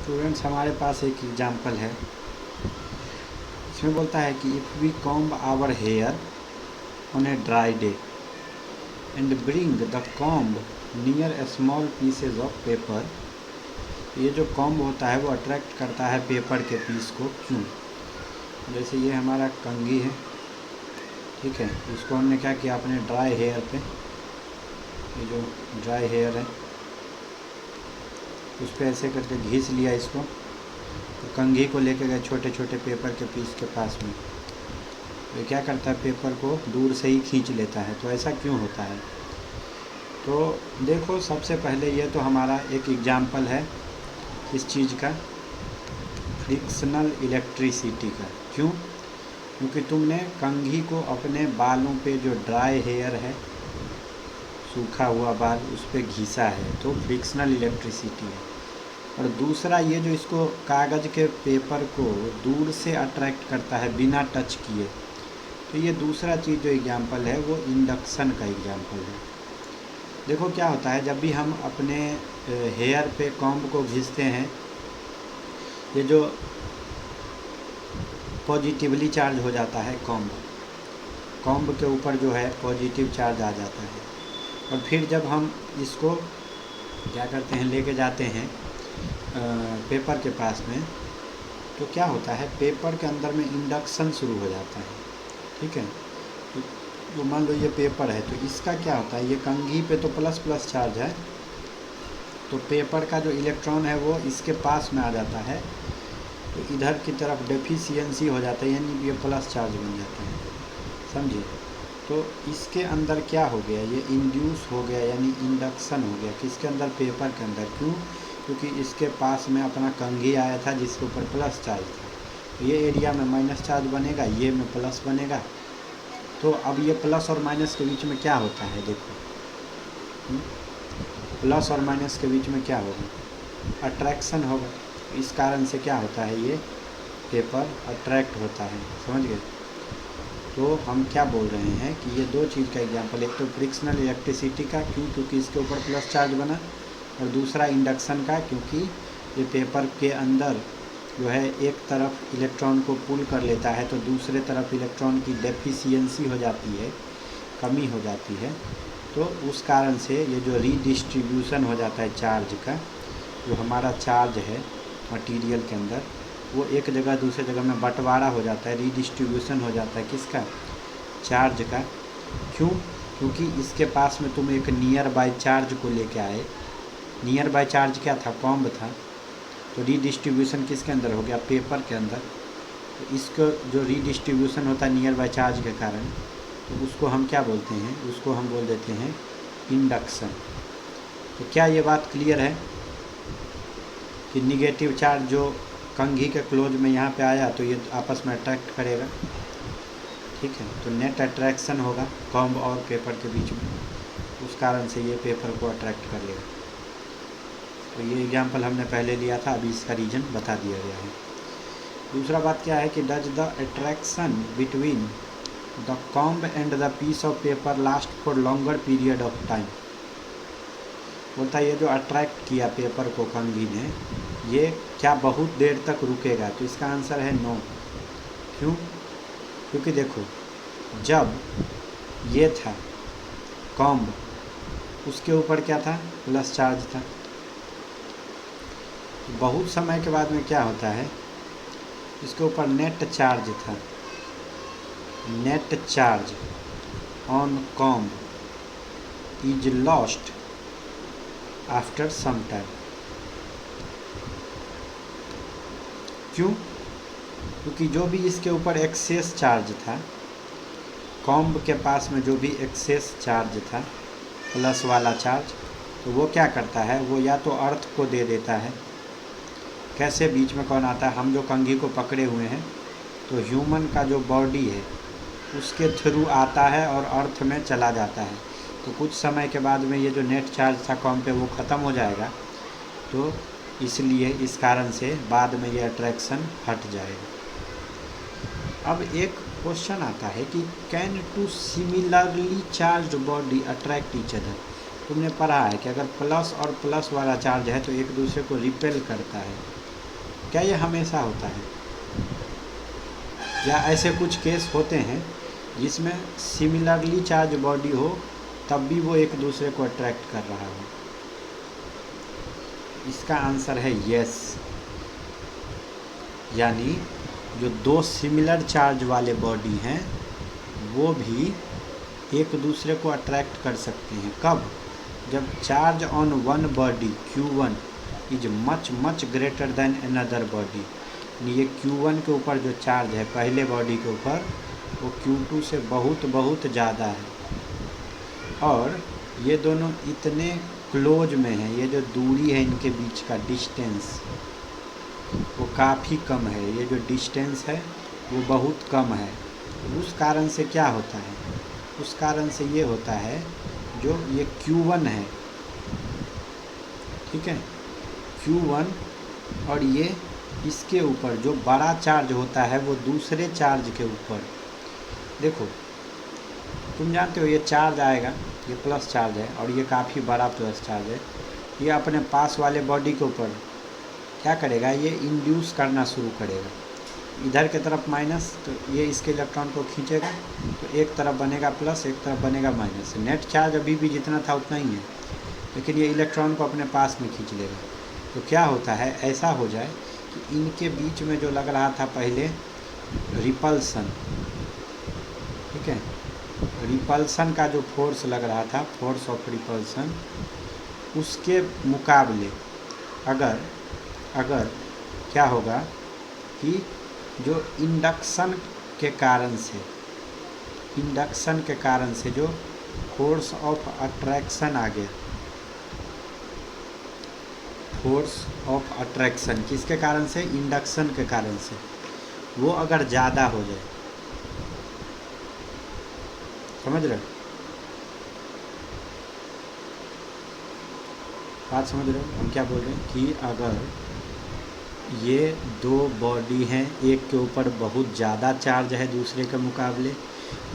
Students हमारे पास एक example है। इसमें बोलता है कि if we comb our hair on a dry day and bring the comb near a small pieces of paper. ये जो कॉम्ब होता है वो अट्रैक्ट करता है पेपर के पीस को। क्यों? जैसे ये हमारा कंघी है, ठीक है, इसको हमने क्या किया, अपने ड्राई हेयर पे, ये जो ड्राई हेयर है उस पर ऐसे करके घिस लिया इसको, तो कंघी को लेके गए छोटे छोटे पेपर के पीस के पास में। ये क्या करता है, पेपर को दूर से ही खींच लेता है। तो ऐसा क्यों होता है? तो देखो, सबसे पहले ये तो हमारा एक एग्जाम्पल है इस चीज़ का, फ्रिक्शनल इलेक्ट्रिसिटी का। क्यों? क्योंकि तुमने कंघी को अपने बालों पे, जो ड्राई हेयर है, सूखा हुआ बाल, उस पर घिसा है, तो फ्रिक्शनल इलेक्ट्रिसिटी है। और दूसरा, ये जो इसको कागज़ के पेपर को दूर से अट्रैक्ट करता है बिना टच किए, तो ये दूसरा चीज़ जो एग्जाम्पल है वो इंडक्शन का एग्जाम्पल है। देखो क्या होता है, जब भी हम अपने हेयर पे कॉम्ब को घिसते हैं, ये जो पॉजिटिवली चार्ज हो जाता है कॉम्ब के ऊपर जो है पॉजिटिव चार्ज आ जाता है। और फिर जब हम इसको क्या करते हैं, लेके जाते हैं पेपर के पास में, तो क्या होता है, पेपर के अंदर में इंडक्शन शुरू हो जाता है। ठीक है, तो मान लो ये पेपर है, तो इसका क्या होता है, ये कंघी पे तो प्लस प्लस चार्ज है, तो पेपर का जो इलेक्ट्रॉन है वो इसके पास में आ जाता है, तो इधर की तरफ डेफिशिएंसी हो जाता है, यानी ये प्लस चार्ज बन जाता है। समझिए? तो इसके अंदर क्या हो गया, ये इंड्यूस हो गया, यानी इंडक्शन हो गया। किसके अंदर? पेपर के अंदर। क्यों? क्योंकि इसके पास में अपना कंघी आया था जिसके ऊपर प्लस चार्ज था, तो ये एरिया में माइनस चार्ज बनेगा, ये में प्लस बनेगा। तो अब ये प्लस और माइनस के बीच में क्या होता है, देखो, प्लस और माइनस के बीच में क्या होगा, अट्रैक्शन होगा। इस कारण से क्या होता है, ये पेपर अट्रैक्ट होता है। समझ गए? तो हम क्या बोल रहे हैं कि ये दो चीज़ का एग्जांपल, एक तो फ्रिक्शनल इलेक्ट्रिसिटी का, क्यों? क्योंकि इसके ऊपर प्लस चार्ज बना, और दूसरा इंडक्शन का, क्योंकि ये पेपर के अंदर जो है एक तरफ इलेक्ट्रॉन को पुल कर लेता है, तो दूसरे तरफ इलेक्ट्रॉन की डेफिशिएंसी हो जाती है, कमी हो जाती है। तो उस कारण से ये जो रीडिस्ट्रीब्यूशन हो जाता है चार्ज का, जो हमारा चार्ज है मटेरियल के अंदर, वो एक जगह दूसरे जगह में बंटवारा हो जाता है, रीडिस्ट्रीब्यूशन हो जाता है। किसका? चार्ज का। क्यों? क्योंकि इसके पास में तुम एक नियर बाय चार्ज को लेके आए। नियर बाय चार्ज क्या था? कॉम्ब था। तो रीडिस्ट्रीब्यूशन किसके अंदर हो गया? पेपर के अंदर। तो इसको जो रीडिस्ट्रीब्यूशन होता है नियर बाय चार्ज के कारण, तो उसको हम क्या बोलते हैं? उसको हम बोल देते हैं इंडक्शन। तो क्या ये बात क्लियर है कि निगेटिव चार्ज जो कंघी के क्लोज में यहाँ पे आया, तो ये आपस में अट्रैक्ट करेगा। ठीक है, तो नेट अट्रैक्शन होगा कॉम्ब और पेपर के बीच में, उस कारण से ये पेपर को अट्रैक्ट कर लेगा। तो ये एग्जांपल हमने पहले लिया था, अभी इसका रीजन बता दिया गया है। दूसरा बात क्या है कि does the attraction between the comb and the piece of paper last for longer period of time. बोलता है ये जो अट्रैक्ट किया पेपर को कंघी ने, ये क्या बहुत देर तक रुकेगा? तो इसका आंसर है नो। क्यों? क्योंकि देखो, जब ये था कॉम्ब, उसके ऊपर क्या था? प्लस चार्ज था। तो बहुत समय के बाद में क्या होता है, इसके ऊपर नेट चार्ज था। Net charge on comb is lost after some time. क्यों? क्योंकि जो भी इसके ऊपर एक्सेस चार्ज था, कॉम्ब के पास में जो भी एक्सेस चार्ज था, प्लस वाला चार्ज, तो वो क्या करता है, वो या तो अर्थ को दे देता है। कैसे? बीच में कौन आता है? हम जो कंघी को पकड़े हुए हैं, तो ह्यूमन का जो बॉडी है उसके थ्रू आता है और अर्थ में चला जाता है। तो कुछ समय के बाद में ये जो नेट चार्ज था कॉम्ब पे, वो ख़त्म हो जाएगा। तो इसलिए इस कारण से बाद में ये अट्रैक्शन हट जाएगा। अब एक क्वेश्चन आता है कि can two similarly charge body attract each other. तुमने पढ़ा है कि अगर प्लस और प्लस वाला चार्ज है तो एक दूसरे को रिपेल करता है, क्या ये हमेशा होता है, या ऐसे कुछ केस होते हैं जिसमें सिमिलरली चार्ज बॉडी हो तब भी वो एक दूसरे को अट्रैक्ट कर रहा हो? इसका आंसर है यस। यानी जो दो सिमिलर चार्ज वाले बॉडी हैं वो भी एक दूसरे को अट्रैक्ट कर सकते हैं। कब? जब charge on one body Q1 is much much greater than another body. ये Q1 के ऊपर जो चार्ज है पहले बॉडी के ऊपर वो Q2 से बहुत बहुत ज़्यादा है, और ये दोनों इतने क्लोज में हैं, ये जो दूरी है इनके बीच का डिस्टेंस वो काफ़ी कम है, ये जो डिस्टेंस है वो बहुत कम है। उस कारण से क्या होता है? उस कारण से ये होता है जो ये Q1 है, ठीक है, Q1 और ये इसके ऊपर जो बड़ा चार्ज होता है वो दूसरे चार्ज के ऊपर, देखो तुम जानते हो ये चार्ज आएगा, ये प्लस चार्ज है और ये काफ़ी बड़ा प्लस चार्ज है, ये अपने पास वाले बॉडी के ऊपर क्या करेगा? ये इंड्यूस करना शुरू करेगा इधर के तरफ माइनस, तो ये इसके इलेक्ट्रॉन को खींचेगा तो एक तरफ बनेगा प्लस, एक तरफ बनेगा माइनस। नेट चार्ज अभी भी जितना था उतना ही है, लेकिन ये इलेक्ट्रॉन को अपने पास में खींच लेगा। तो क्या होता है, ऐसा हो जाए कि इनके बीच में जो लग रहा था पहले रिपल्सन, ठीक है, रिपल्सन का जो फोर्स लग रहा था, फोर्स ऑफ रिपल्सन, उसके मुकाबले अगर क्या होगा कि जो इंडक्शन के कारण से जो फोर्स ऑफ अट्रैक्शन आ गया, फोर्स ऑफ अट्रैक्शन किसके कारण से? इंडक्शन के कारण से, वो अगर ज़्यादा हो जाए, समझ रहे हो बात? समझ रहे हो हम क्या बोल रहे हैं? कि अगर ये दो बॉडी हैं, एक के ऊपर बहुत ज़्यादा चार्ज है दूसरे के मुकाबले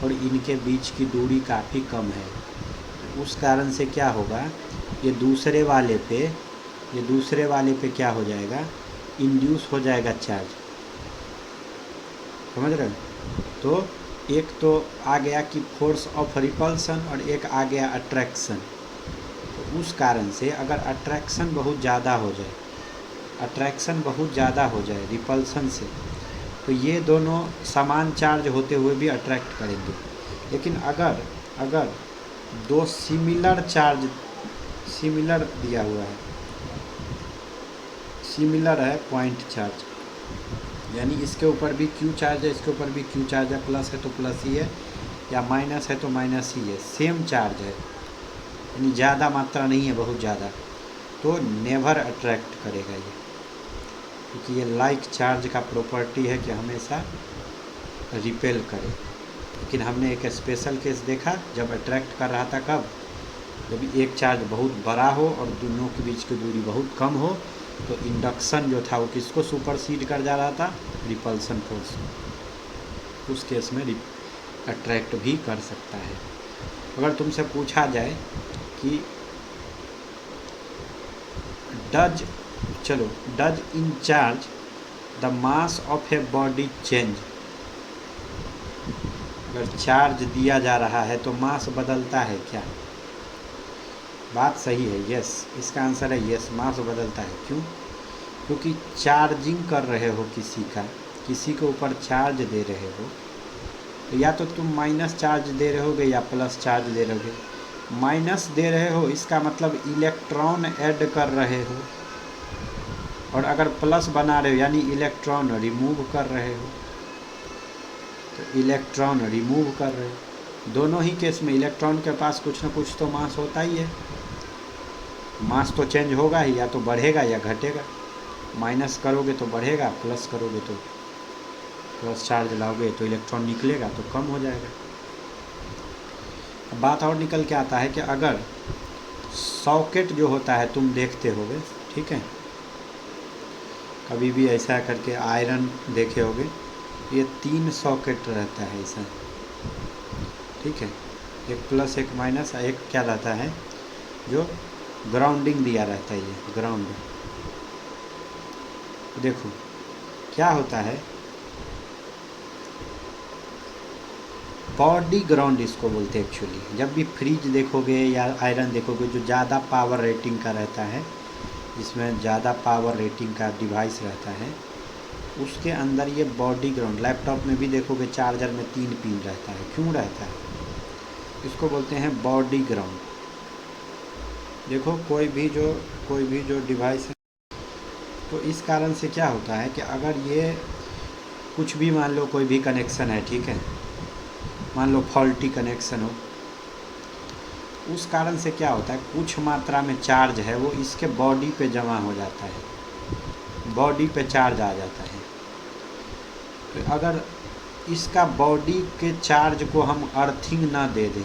और इनके बीच की दूरी काफ़ी कम है, तो उस कारण से क्या होगा, ये दूसरे वाले पे क्या हो जाएगा? इंड्यूस हो जाएगा चार्ज, समझ रहे हो? तो एक तो आ गया कि फोर्स ऑफ रिपल्सन और एक आ गया अट्रैक्शन। तो उस कारण से अगर अट्रैक्शन बहुत ज़्यादा हो जाए रिपल्सन से, तो ये दोनों समान चार्ज होते हुए भी अट्रैक्ट करेंगे। लेकिन अगर दो सिमिलर दिया हुआ है, सिमिलर है पॉइंट चार्ज, यानी इसके ऊपर भी Q चार्ज है, इसके ऊपर भी Q चार्ज है, प्लस है तो प्लस ही है, या माइनस है तो माइनस ही है, सेम चार्ज है, यानी ज़्यादा मात्रा नहीं है, बहुत ज़्यादा, तो नेवर अट्रैक्ट करेगा ये, क्योंकि ये लाइक चार्ज का प्रॉपर्टी है कि हमेशा रिपेल करे। लेकिन हमने एक स्पेशल केस देखा जब अट्रैक्ट कर रहा था, कब? जब एक चार्ज बहुत बड़ा हो और दोनों के बीच की दूरी बहुत कम हो, तो इंडक्शन जो था वो किसको सुपरसीड कर जा रहा था? Repulsion force. उस केस में अट्रैक्ट भी कर सकता है। अगर तुमसे पूछा जाए कि does in charge the mass of a body change, अगर चार्ज दिया जा रहा है तो मास बदलता है क्या? बात सही है, यस, इसका आंसर है यस, मास बदलता है। क्यों? क्योंकि चार्जिंग कर रहे हो किसी के ऊपर चार्ज दे रहे हो, तो या तो तुम माइनस चार्ज दे रहे होगे या प्लस चार्ज दे रहे होगे। माइनस दे रहे हो इसका मतलब इलेक्ट्रॉन ऐड कर रहे हो, और अगर प्लस बना रहे हो यानी इलेक्ट्रॉन रिमूव कर रहे हो, तो इलेक्ट्रॉन रिमूव कर रहे हो। दोनों ही केस में इलेक्ट्रॉन के पास कुछ ना कुछ तो मास होता ही है, मास तो चेंज होगा ही, या तो बढ़ेगा या घटेगा। माइनस करोगे तो बढ़ेगा, प्लस करोगे तो प्लस चार्ज लाओगे तो इलेक्ट्रॉन निकलेगा तो कम हो जाएगा। अब बात और निकल के आता है कि अगर सॉकेट जो होता है तुम देखते होगे, ठीक है, कभी भी ऐसा करके आयरन देखे होगे, ये 3 सॉकेट रहता है ऐसा, ठीक है, एक प्लस एक माइनस, एक क्या रहता है जो ग्राउंडिंग दिया रहता है, ये ग्राउंड। देखो क्या होता है, बॉडी ग्राउंड इसको बोलते हैं एक्चुअली। जब भी फ्रिज देखोगे या आयरन देखोगे जो ज़्यादा पावर रेटिंग का रहता है, जिसमें ज़्यादा पावर रेटिंग का डिवाइस रहता है, उसके अंदर ये बॉडी ग्राउंड, लैपटॉप में भी देखोगे चार्जर में 3 पिन रहता है। क्यों रहता है? इसको बोलते हैं बॉडी ग्राउंड। देखो कोई भी जो डिवाइस है, तो इस कारण से क्या होता है कि अगर ये कुछ भी, मान लो कोई भी कनेक्शन है, ठीक है, मान लो फॉल्टी कनेक्शन हो, उस कारण से क्या होता है, कुछ मात्रा में चार्ज है वो इसके बॉडी पे जमा हो जाता है, बॉडी पे चार्ज आ जाता है। तो अगर इसका बॉडी के चार्ज को हम अर्थिंग ना दे दें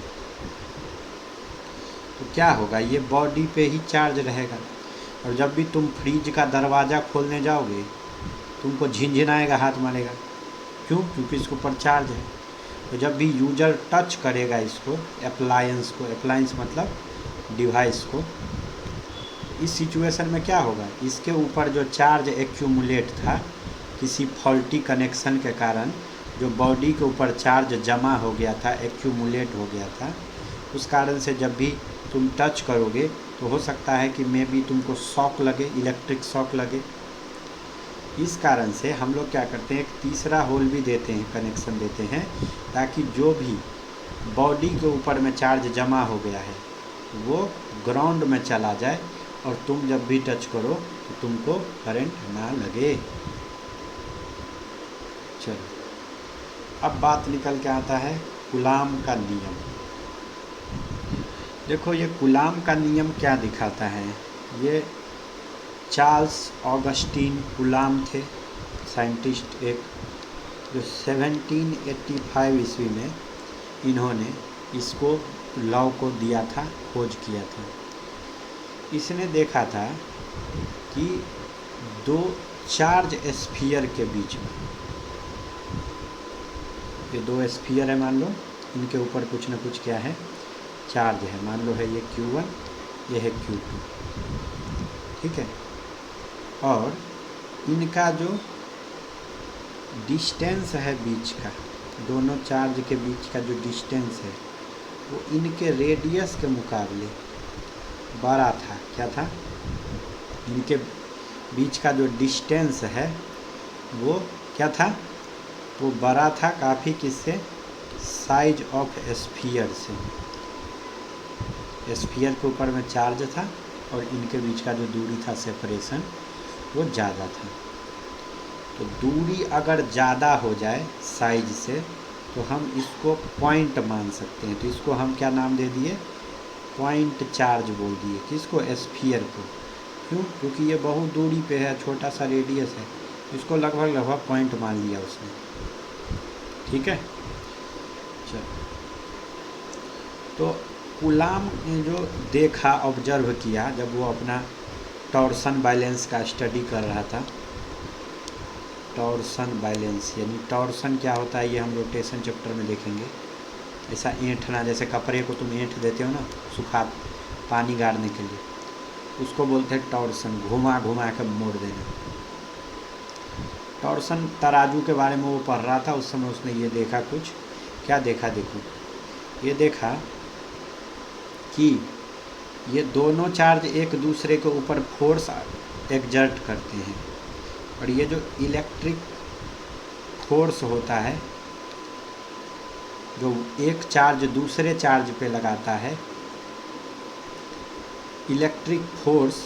तो क्या होगा, ये बॉडी पे ही चार्ज रहेगा। और जब भी तुम फ्रिज का दरवाज़ा खोलने जाओगे तुमको झिनझिनाएगा, हाथ मारेगा। क्यों? क्योंकि इसके ऊपर चार्ज है। तो जब भी यूजर टच करेगा इसको, अप्लायंस को, अप्लायंस मतलब डिवाइस को, इस सिचुएशन में क्या होगा, इसके ऊपर जो चार्ज एक्यूमुलेट था किसी फॉल्टी कनेक्शन के कारण, जो बॉडी के ऊपर चार्ज जमा हो गया था, एक्यूमुलेट हो गया था, उस कारण से जब भी तुम टच करोगे तो हो सकता है कि मे बी तुमको शॉक लगे, इलेक्ट्रिक शॉक लगे। इस कारण से हम लोग क्या करते हैं, एक तीसरा होल भी देते हैं, कनेक्शन देते हैं, ताकि जो भी बॉडी के ऊपर में चार्ज जमा हो गया है वो ग्राउंड में चला जाए और तुम जब भी टच करो तो तुमको करंट ना लगे। चलो, अब बात निकल के आता है कूलाम का नियम। देखो ये कूलाम का नियम क्या दिखाता है, ये चार्ल्स ऑगस्टीन कूलाम थे, साइंटिस्ट एक, जो 1785 ईस्वी में इन्होंने इसको लॉ को दिया था, खोज किया था। इसने देखा था कि दो चार्ज स्फीयर के बीच में, ये दो स्फीयर है मान लो, इनके ऊपर कुछ ना कुछ क्या है, चार्ज है। मान लो है ये Q1, ये है Q2, ठीक है। और इनका जो डिस्टेंस है बीच का, दोनों चार्ज के बीच का जो डिस्टेंस है वो इनके रेडियस के मुकाबले बड़ा था। क्या था? इनके बीच का जो डिस्टेंस है वो क्या था, वो बड़ा था काफ़ी, किससे, साइज ऑफ स्फीयर से। स्फीयर के ऊपर में चार्ज था और इनके बीच का जो दूरी था, सेपरेशन, वो ज़्यादा था। तो दूरी अगर ज़्यादा हो जाए साइज से तो हम इसको पॉइंट मान सकते हैं। तो इसको हम क्या नाम दे दिए, पॉइंट चार्ज बोल दिए। किसको? स्फीयर को। क्यों? क्योंकि ये बहुत दूरी पे है, छोटा सा रेडियस है, इसको लगभग पॉइंट मान लिया उसने, ठीक है। चलो, तो कूलाम ने जो देखा, ऑब्जर्व किया, जब वो अपना टॉर्सन बैलेंस का स्टडी कर रहा था। टॉर्सन बैलेंस यानी टॉर्सन क्या होता है, ये हम रोटेशन चैप्टर में देखेंगे। ऐसा ऐंठना, जैसे कपड़े को तुम ऐंठ देते हो ना, सुखा पानी गाड़ने के लिए, उसको बोलते हैं टॉर्सन, घुमा घुमा के मोड़ देना। टॉर्सन तराजू के बारे में वो पढ़ रहा था उस समय, उसने ये देखा कुछ, क्या देखा, देखो ये देखा कि ये दोनों चार्ज एक दूसरे के ऊपर फोर्स एक्जर्ट करते हैं, और ये जो इलेक्ट्रिक फोर्स होता है जो एक चार्ज दूसरे चार्ज पे लगाता है, electric force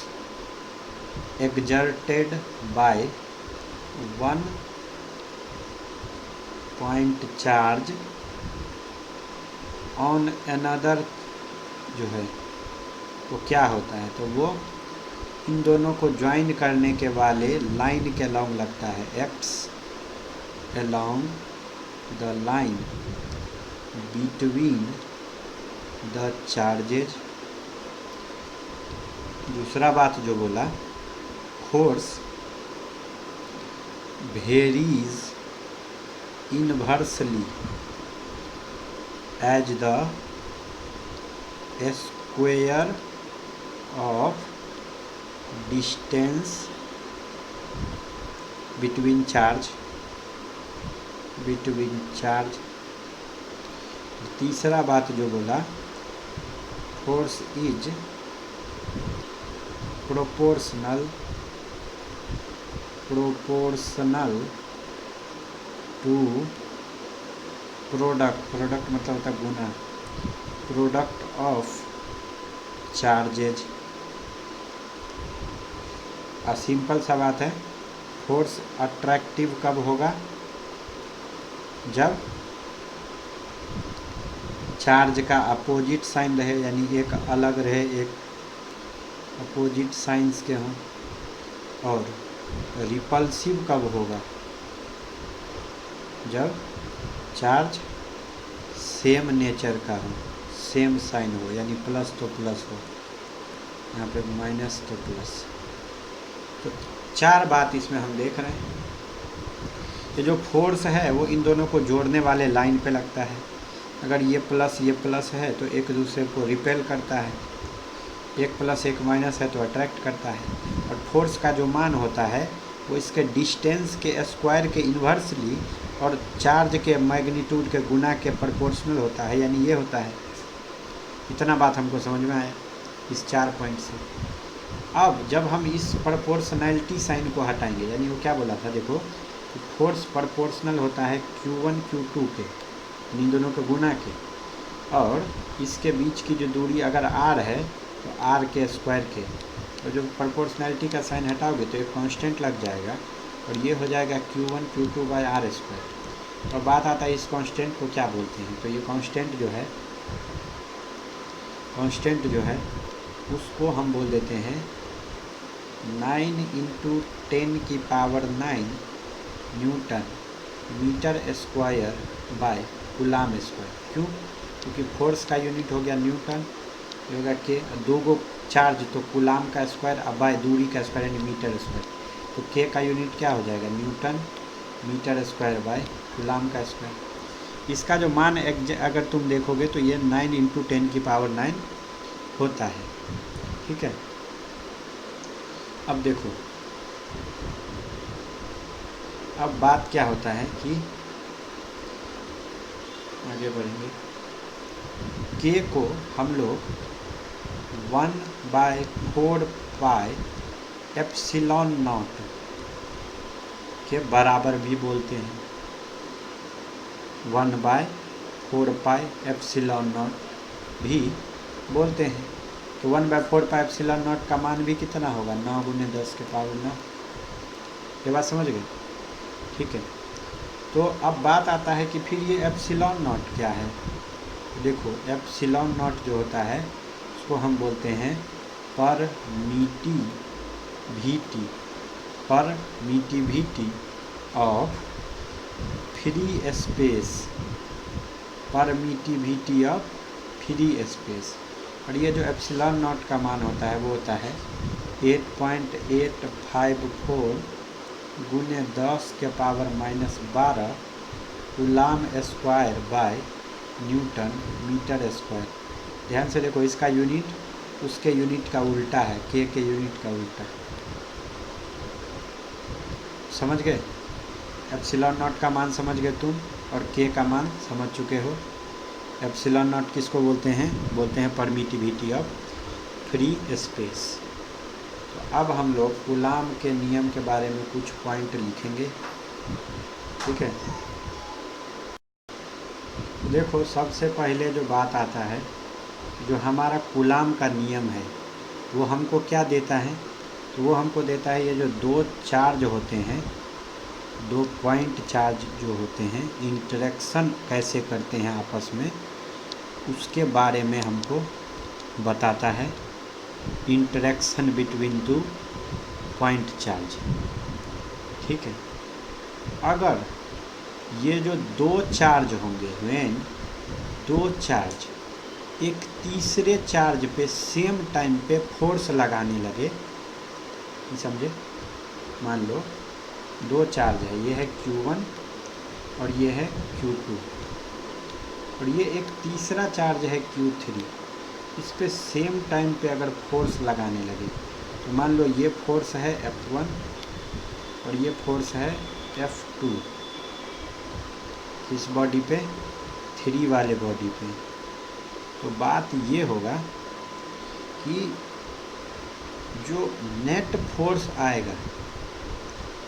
exerted by one point charge on another जो है वो क्या होता है, तो वो इन दोनों को ज्वाइन करने के वाले लाइन के अलोंग लगता है, acts along the line between the charges. दूसरा बात जो बोला, force varies inversely as the square of distance between charge. तीसरा बात जो बोला, force is proportional to product मतलब होता है गुना, प्रोडक्ट ऑफ चार्जेज। सिंपल सा बात है, फोर्स अट्रैक्टिव कब होगा? जब चार्ज का अपोजिट साइन रहे, यानी एक अलग रहे, एक अपोजिट साइंस के हों। और रिपल्सिव कब होगा? जब चार्ज सेम नेचर का हो, सेम साइन हो, यानी प्लस तो प्लस हो, यहाँ पे माइनस तो प्लस। तो 4 बात इसमें हम देख रहे हैं। ये जो फोर्स है वो इन दोनों को जोड़ने वाले लाइन पे लगता है। अगर ये प्लस है तो एक दूसरे को रिपेल करता है, एक प्लस एक माइनस है तो अट्रैक्ट करता है। और फोर्स का जो मान होता है वो इसके डिस्टेंस के स्क्वायर के इन्वर्सली और चार्ज के मैग्नीट्यूड के गुना के प्रोपोर्शनल होता है, यानी ये होता है। इतना बात हमको समझ में आया इस 4 पॉइंट से। अब जब हम इस प्रोपोर्शनैलिटी साइन को हटाएंगे, यानी वो क्या बोला था, देखो फोर्स प्रोपोर्शनल होता है Q1 Q2 के, इन दोनों के गुना के, और इसके बीच की जो दूरी अगर r है तो r के स्क्वायर के। और जब प्रोपोर्शनैलिटी का साइन हटाओगे तो एक कांस्टेंट लग जाएगा और ये हो जाएगा Q1 Q2 by r square. और बात आता है इस कांस्टेंट को क्या बोलते हैं, तो ये कांस्टेंट जो है उसको हम बोल देते हैं 9 × 10⁹ newton metre square by coulomb square. क्यों? क्योंकि फोर्स का यूनिट हो गया न्यूटन, ये होगा के, 2 गो चार्ज तो कूलाम का स्क्वायर, अब बाय दूरी का स्क्वायर यानी मीटर स्क्वायर। तो के का यूनिट क्या हो जाएगा? Newton metre square by coulomb का स्क्वायर। इसका जो मान अगर तुम देखोगे तो ये 9 × 10⁹ होता है। ठीक है, अब देखो, अब बात क्या होता है कि आगे बढ़ेंगे, के को हम लोग 1/4πε0 के बराबर भी बोलते हैं। 1/4πε0 भी बोलते हैं। तो 1/4πε0 का मान भी कितना होगा? 9 × 10⁹ ये बात समझ गए? ठीक है, तो अब बात आता है कि फिर ये ε0 क्या है। देखो ε0 जो होता है उसको हम बोलते हैं permittivity of free space, permittivity of free space. और ये जो ε0 का मान होता है वो होता है 8.854 × 10⁻⁻12 coulomb square by newton metre square. ध्यान से देखो, इसका यूनिट उसके यूनिट का उल्टा है, के यूनिट का उल्टा। समझ गए? ε0 का मान समझ गए तुम, और के का मान समझ चुके हो। ε0 किसको बोलते हैं? बोलते हैं परमिटिविटी ऑफ फ्री स्पेस। तो अब हम लोग कूलाम के नियम के बारे में कुछ पॉइंट लिखेंगे। ठीक है, देखो सबसे पहले जो बात आता है, जो हमारा कूलाम का नियम है वो हमको क्या देता है? तो वो हमको देता है ये जो 2 चार्ज होते हैं, 2 पॉइंट चार्ज जो होते हैं, इंटरेक्शन कैसे करते हैं आपस में, उसके बारे में हमको बताता है। Interaction between 2 point charge. ठीक है, अगर ये जो 2 चार्ज होंगे, व्हेन 2 चार्ज एक तीसरे चार्ज पे सेम टाइम पे फोर्स लगाने लगे, समझे? मान लो 2 चार्ज है, ये है Q1 और ये है Q2, और ये एक तीसरा चार्ज है Q3, इस पे सेम टाइम पे अगर फोर्स लगाने लगे, तो मान लो ये फोर्स है F1 और ये फोर्स है F2 इस बॉडी पे, 3 वाले बॉडी पे। तो बात ये होगा कि जो नेट फोर्स आएगा,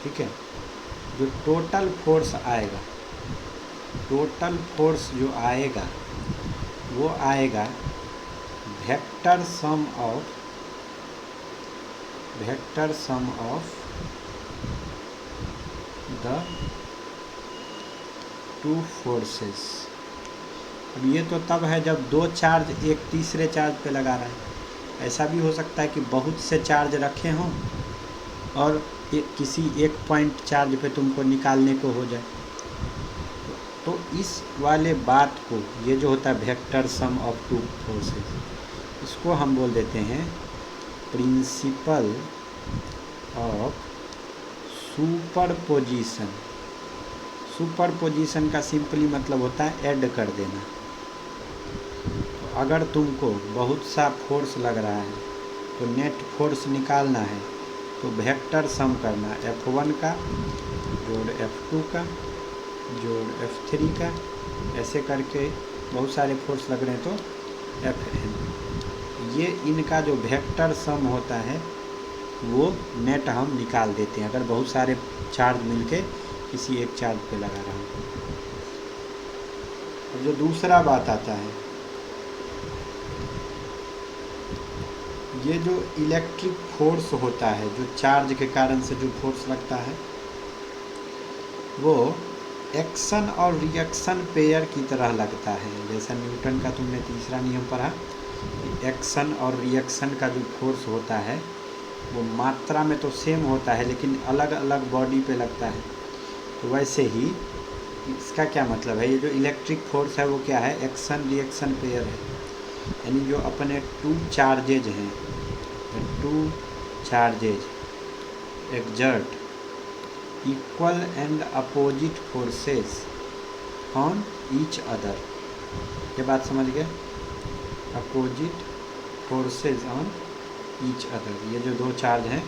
ठीक है, जो टोटल फोर्स आएगा, टोटल फोर्स जो आएगा वो आएगा vector sum of the two forces. अब ये तो तब है जब दो चार्ज एक तीसरे चार्ज पे लगा रहा है। ऐसा भी हो सकता है कि बहुत से चार्ज रखे हों और किसी एक पॉइंट चार्ज पे तुमको निकालने को हो जाए। तो इस वाले बात को, ये जो होता है vector sum of two forces, इसको हम बोल देते हैं प्रिंसिपल ऑफ सुपरपोजिशन। सुपरपोजिशन का सिंपली मतलब होता है ऐड कर देना। तो अगर तुमको बहुत सा फोर्स लग रहा है तो नेट फोर्स निकालना है तो वेक्टर सम करना, F1 का जोड़ F2 का जोड़ F3 का, ऐसे करके बहुत सारे फोर्स लग रहे हैं तो Fn। ये इनका जो वेक्टर सम होता है वो नेट हम निकाल देते हैं अगर बहुत सारे चार्ज मिलके किसी एक चार्ज पे लगा रहा हूँ। और जो दूसरा बात आता है, ये जो इलेक्ट्रिक फोर्स होता है, जो चार्ज के कारण से जो फोर्स लगता है, वो एक्शन और रिएक्शन पेयर की तरह लगता है। जैसा न्यूटन का तुमने तीसरा नियम पढ़ा, एक्शन और रिएक्शन का जो फोर्स होता है वो मात्रा में तो सेम होता है लेकिन अलग अलग बॉडी पे लगता है। तो वैसे ही इसका क्या मतलब है, ये जो इलेक्ट्रिक फोर्स है वो क्या है, एक्शन रिएक्शन पेयर है। यानी जो अपने टू चार्जेज हैं, two charges exert equal and opposite forces on each other. ये बात समझ गए, opposite forces on each other. ये जो दो चार्ज हैं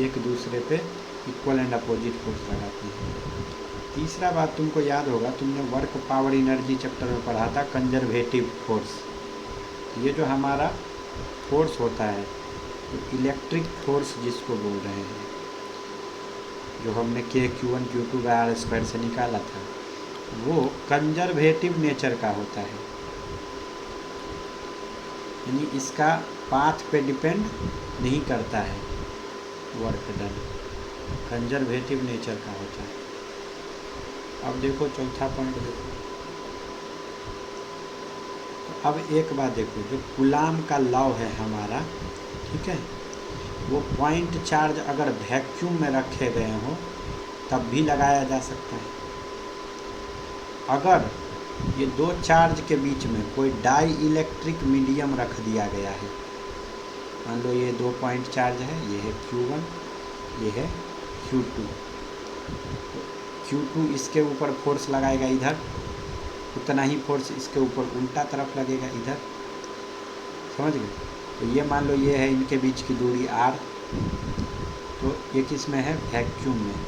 एक दूसरे पे इक्वल एंड अपोजिट फोर्स लगाते हैं। तीसरा बात तुमको याद होगा, तुमने वर्क पावर एनर्जी चैप्टर में पढ़ा था कंजर्वेटिव फोर्स। ये जो हमारा फोर्स होता है, तो इलेक्ट्रिक फोर्स जिसको बोल रहे हैं, जो हमने Q1 Q2 R² से निकाला था, वो कंजर्वेटिव नेचर का होता है। यानी इसका पाथ पे डिपेंड नहीं करता है वर्क डन, कंजर्वेटिव नेचर का होता है। अब देखो चौथा पॉइंट देखो। तो अब एक बात देखो, जो कूलाम का लॉ है हमारा, ठीक है, वो पॉइंट चार्ज अगर वैक्यूम में रखे गए हों तब भी लगाया जा सकता है। अगर ये दो चार्ज के बीच में कोई डाई इलेक्ट्रिक मीडियम रख दिया गया है, मान लो ये 2 पॉइंट चार्ज है, ये है Q1, ये है Q2। Q2 इसके ऊपर फोर्स लगाएगा इधर, उतना ही फोर्स इसके ऊपर उल्टा तरफ लगेगा इधर, समझ गए। तो ये मान लो ये है इनके बीच की दूरी R, तो ये किस में है, वैक्यूम में,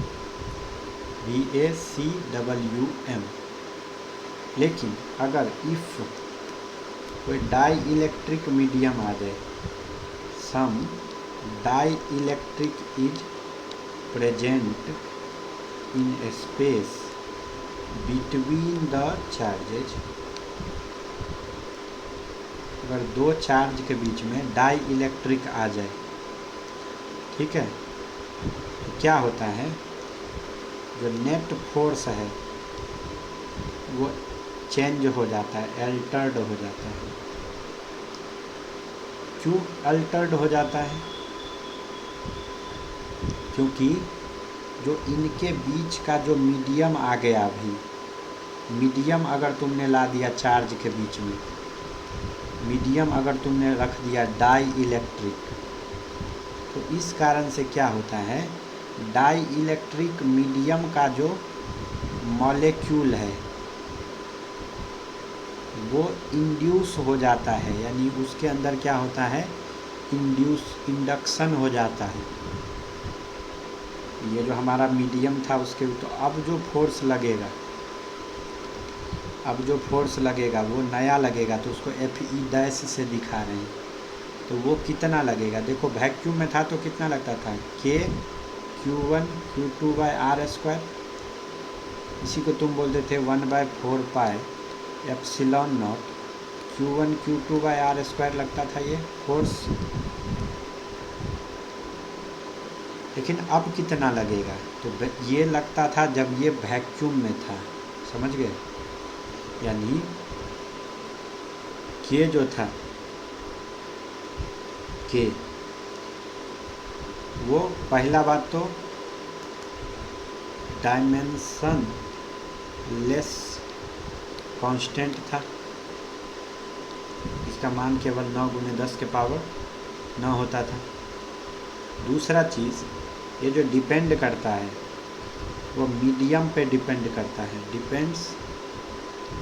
VACWM। लेकिन अगर इफ़ कोई डाई इलेक्ट्रिक मीडियम आ जाए, some dielectric is present in space between the charges, अगर दो चार्ज के बीच में डाई इलेक्ट्रिक आ जाए, ठीक है, तो क्या होता है, जो नेट फोर्स है वो चेंज हो जाता है, अल्टर्ड हो जाता है। क्यों अल्टर्ड हो जाता है, क्योंकि जो इनके बीच का जो मीडियम आ गया, अभी मीडियम अगर तुमने ला दिया चार्ज के बीच में, मीडियम अगर तुमने रख दिया डाई इलेक्ट्रिक, तो इस कारण से क्या होता है, डाई इलेक्ट्रिक मीडियम का जो मॉलिक्यूल है वो इंड्यूस हो जाता है। यानी उसके अंदर क्या होता है, इंडक्शन हो जाता है। ये जो हमारा मीडियम था उसके, तो अब जो फोर्स लगेगा, वो नया लगेगा, तो उसको Fe' से दिखा रहे हैं। तो वो कितना लगेगा, देखो वैक्यूम में था तो कितना लगता था, K Q1 Q2/r²। इसी को तुम बोलते थे 1/4 एप्सिलॉन नॉट Q1 Q2/r² लगता था ये फोर्स। लेकिन अब कितना लगेगा, तो ये लगता था जब ये वैक्यूम में था, समझ गए। यानी K जो था, K वो पहला बात तो डायमेंशन लेस कांस्टेंट था, इसका मान केवल 9 × 10⁻9 होता था। दूसरा चीज़, ये जो डिपेंड करता है वो मीडियम पे डिपेंड करता है, डिपेंड्स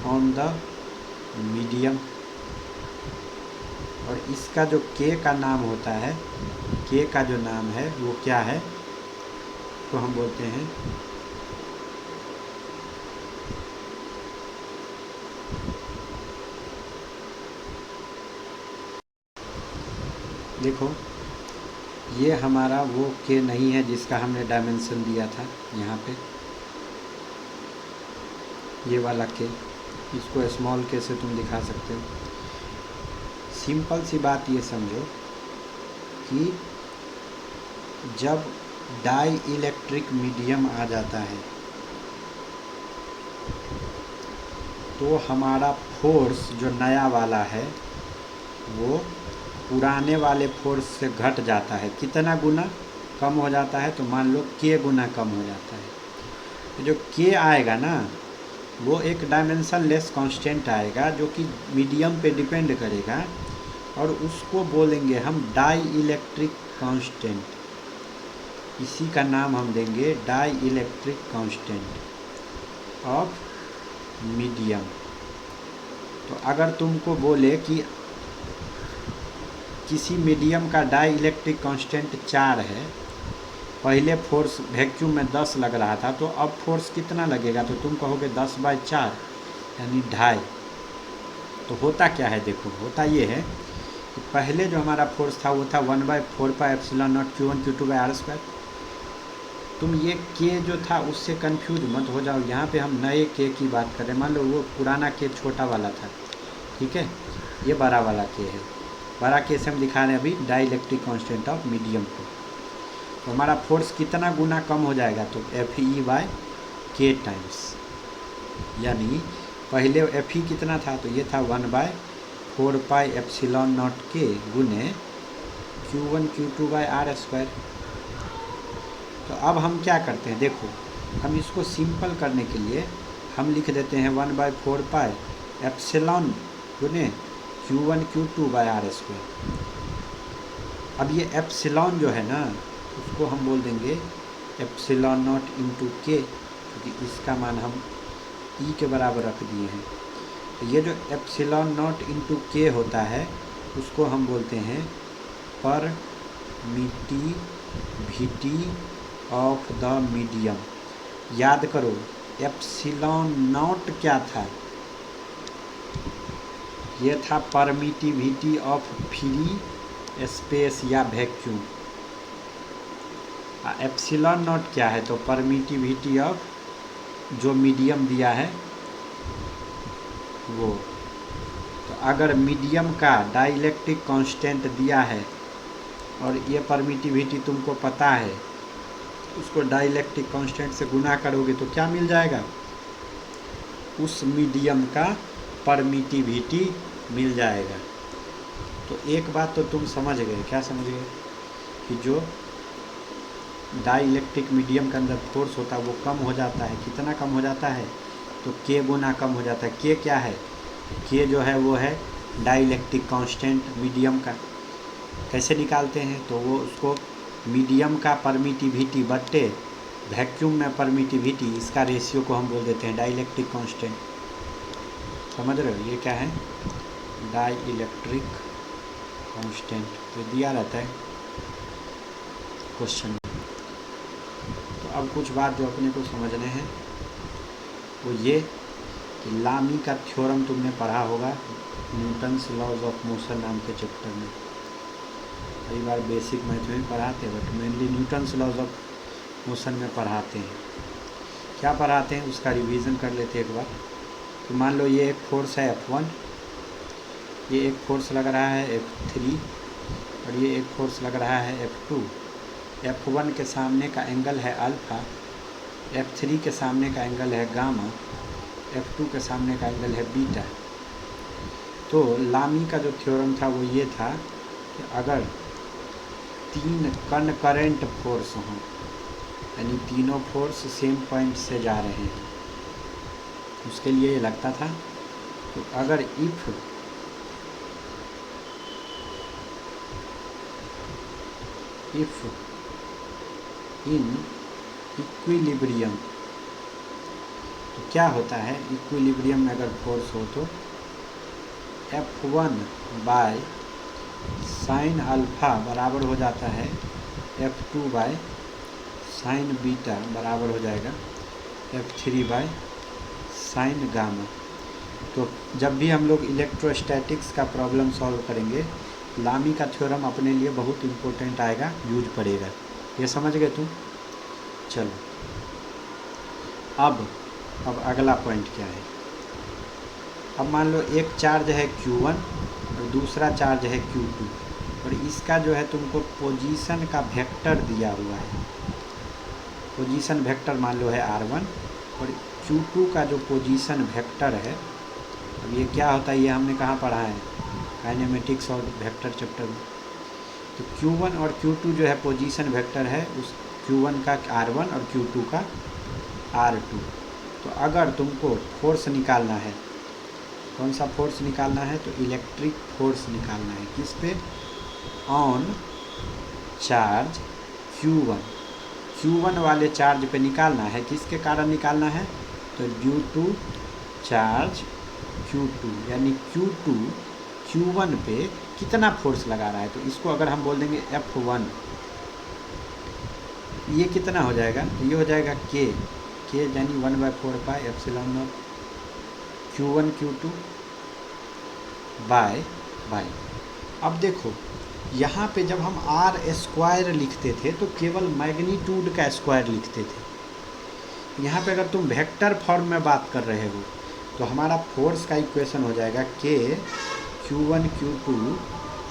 ऑन द मीडियम। और इसका जो K का नाम होता है, K का जो नाम है वो क्या है, तो हम बोलते हैं देखो ये हमारा वो K नहीं है जिसका हमने डायमेंशन दिया था यहाँ पे, ये वाला K, इसको स्मॉल k से तुम दिखा सकते हो। सिंपल सी बात ये समझो कि जब डाई इलेक्ट्रिक मीडियम आ जाता है तो हमारा फोर्स जो नया वाला है वो पुराने वाले फोर्स से घट जाता है। कितना गुना कम हो जाता है, तो मान लो K गुना कम हो जाता है। तो जो K आएगा ना वो एक डायमेंशन लेस कांस्टेंट आएगा जो कि मीडियम पे डिपेंड करेगा, और उसको बोलेंगे हम डाई इलेक्ट्रिक कांस्टेंट। इसी का नाम हम देंगे dielectric constant of medium. तो अगर तुमको बोले कि किसी मीडियम का डाई इलेक्ट्रिक कांस्टेंट 4 है, पहले फोर्स वैक्यूम में 10 लग रहा था, तो अब फोर्स कितना लगेगा, तो तुम कहोगे 10/4 यानी 2.5। तो होता क्या है, देखो होता ये है कि पहले जो हमारा फोर्स था वो था 1/4 एप्सिलॉन नॉट Q1 Q2/r²। तुम ये K जो था उससे कंफ्यूज मत हो जाओ, यहाँ पे हम नए K की बात करें। मान लो वो पुराना K छोटा वाला था, ठीक है, ये बड़ा वाला K है। बड़ा K से हम दिखा रहे हैं अभी dielectric constant of medium को। तो हमारा फोर्स कितना गुना कम हो जाएगा, तो Fe/K टाइम्स, यानी पहले Fe कितना था, तो ये था 1/4 एप्सिलॉन नॉट K गुने Q1 Q2/r²। तो अब हम क्या करते हैं, देखो हम इसको सिंपल करने के लिए हम लिख देते हैं 1/4 एप्सिलॉन गुने Q1 Q2/r²। अब ये एप्सिलॉन जो है ना उसको हम बोल देंगे एप्सिलॉन नॉट इंटू K, क्योंकि इसका मान हम E के बराबर रख दिए हैं। तो ये जो एप्सिलॉन नॉट इंटू K होता है उसको हम बोलते हैं परमिटिविटी ऑफ द मीडियम। याद करो एप्सिलॉन नॉट क्या था, ये था परमिटिविटी ऑफ फ्री स्पेस या वैक्यूम। एप्सिलॉन नॉट क्या है, तो परमिटिविटी ऑफ जो मीडियम दिया है वो। तो अगर मीडियम का डाइलेक्ट्रिक कांस्टेंट दिया है और ये परमिटिविटी तुमको पता है, उसको डाइलेक्ट्रिक कांस्टेंट से गुना करोगे तो क्या मिल जाएगा, उस मीडियम का परमिटिविटी मिल जाएगा। तो एक बात तो तुम समझ गए, क्या समझ गए, कि जो डाइलेक्ट्रिक मीडियम के अंदर फोर्स होता है वो कम हो जाता है। कितना कम हो जाता है, तो K गुना कम हो जाता है। K क्या है, K जो है वो है डाइलेक्ट्रिक कांस्टेंट मीडियम का। कैसे निकालते हैं, तो वो उसको मीडियम का परमिटिविटी बट्टे वैक्यूम में परमिटिविटी, इसका रेशियो को हम बोल देते हैं डाइलेक्ट्रिक कांस्टेंट। समझ रहे हो, ये क्या है, डाइलेक्ट्रिक कांस्टेंट। तो दिया रहता है क्वेश्चन। अब कुछ बात जो अपने को समझने हैं वो ये कि लामी का थ्योरम तुमने पढ़ा होगा न्यूटन्स लॉज ऑफ मोशन नाम के चैप्टर में। कई बार बेसिक मैथ में पढ़ाते हैं, but mainly Newton's laws of motion में पढ़ाते हैं। क्या पढ़ाते हैं उसका रिवीजन कर लेते हैं एक बार। तो मान लो ये एक फोर्स है F1, ये एक फोर्स लग रहा है F3 और ये एक फोर्स लग रहा है F2। F1 के सामने का एंगल है अल्फ़ा, F3 के सामने का एंगल है गामा, F2 के सामने का एंगल है बीटा। तो लामी का जो थ्योरम था वो ये था कि अगर 3 कनकरेंट फोर्स हों, यानी तीनों फोर्स सेम पॉइंट से जा रहे हैं, उसके लिए ये लगता था। तो अगर इफ़ इन इक्विलिब्रियम, तो क्या होता है इक्विलिब्रियम में अगर फोर्स हो तो F1 बाय साइन अल्फ़ा बराबर हो जाता है F2 बाय साइन बीटा बराबर हो जाएगा F3 बाय साइन गामा। तो जब भी हम लोग इलेक्ट्रोस्टैटिक्स का प्रॉब्लम सॉल्व करेंगे लामी का थ्योरम अपने लिए बहुत इम्पोर्टेंट आएगा, यूज पड़ेगा। ये समझ गए तुम? चलो अब अगला पॉइंट क्या है। अब मान लो एक चार्ज है Q1 और दूसरा चार्ज है Q2 और इसका जो है तुमको पोजीशन का वेक्टर दिया हुआ है। पोजीशन वेक्टर मान लो है R1 और Q2 का जो पोजीशन वेक्टर है, अब ये क्या होता है ये हमने कहाँ पढ़ा है, काइनेमेटिक्स और वेक्टर चैप्टर में। तो Q1 और Q2 जो है पोजीशन वेक्टर है, उस Q1 का R1 और Q2 का R2। तो अगर तुमको फोर्स निकालना है, कौन सा फोर्स निकालना है, तो इलेक्ट्रिक फोर्स निकालना है। किस पे? ऑन चार्ज Q1 वाले चार्ज पे निकालना है। किसके कारण निकालना है, तो ड्यू टू चार्ज Q2, यानी Q2 Q1 पे कितना फोर्स लगा रहा है। तो इसको अगर हम बोल देंगे F1, ये कितना हो जाएगा, तो ये हो जाएगा K यानी 1/4 pi epsilon naught Q1 Q2 bye. अब देखो यहाँ पे जब हम R² लिखते थे तो केवल मैग्नीट्यूड का स्क्वायर लिखते थे। यहाँ पे अगर तुम वेक्टर फॉर्म में बात कर रहे हो तो हमारा फोर्स का इक्वेशन हो जाएगा K Q1 Q2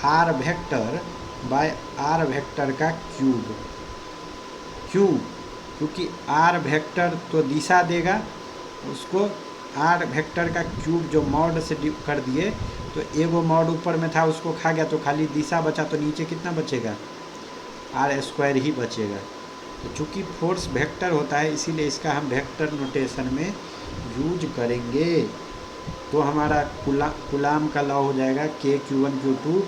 R vector by R vector का क्यूब। क्यों? क्योंकि R वेक्टर तो दिशा देगा, उसको R वेक्टर का क्यूब जो मॉड से कर दिए तो एगो मॉड ऊपर में था उसको खा गया, तो खाली दिशा बचा, तो नीचे कितना बचेगा, R² ही बचेगा। तो चूँकि फोर्स वेक्टर होता है इसीलिए इसका हम वेक्टर नोटेशन में यूज करेंगे। तो हमारा कुलाम का लॉ हो जाएगा K Q1 Q2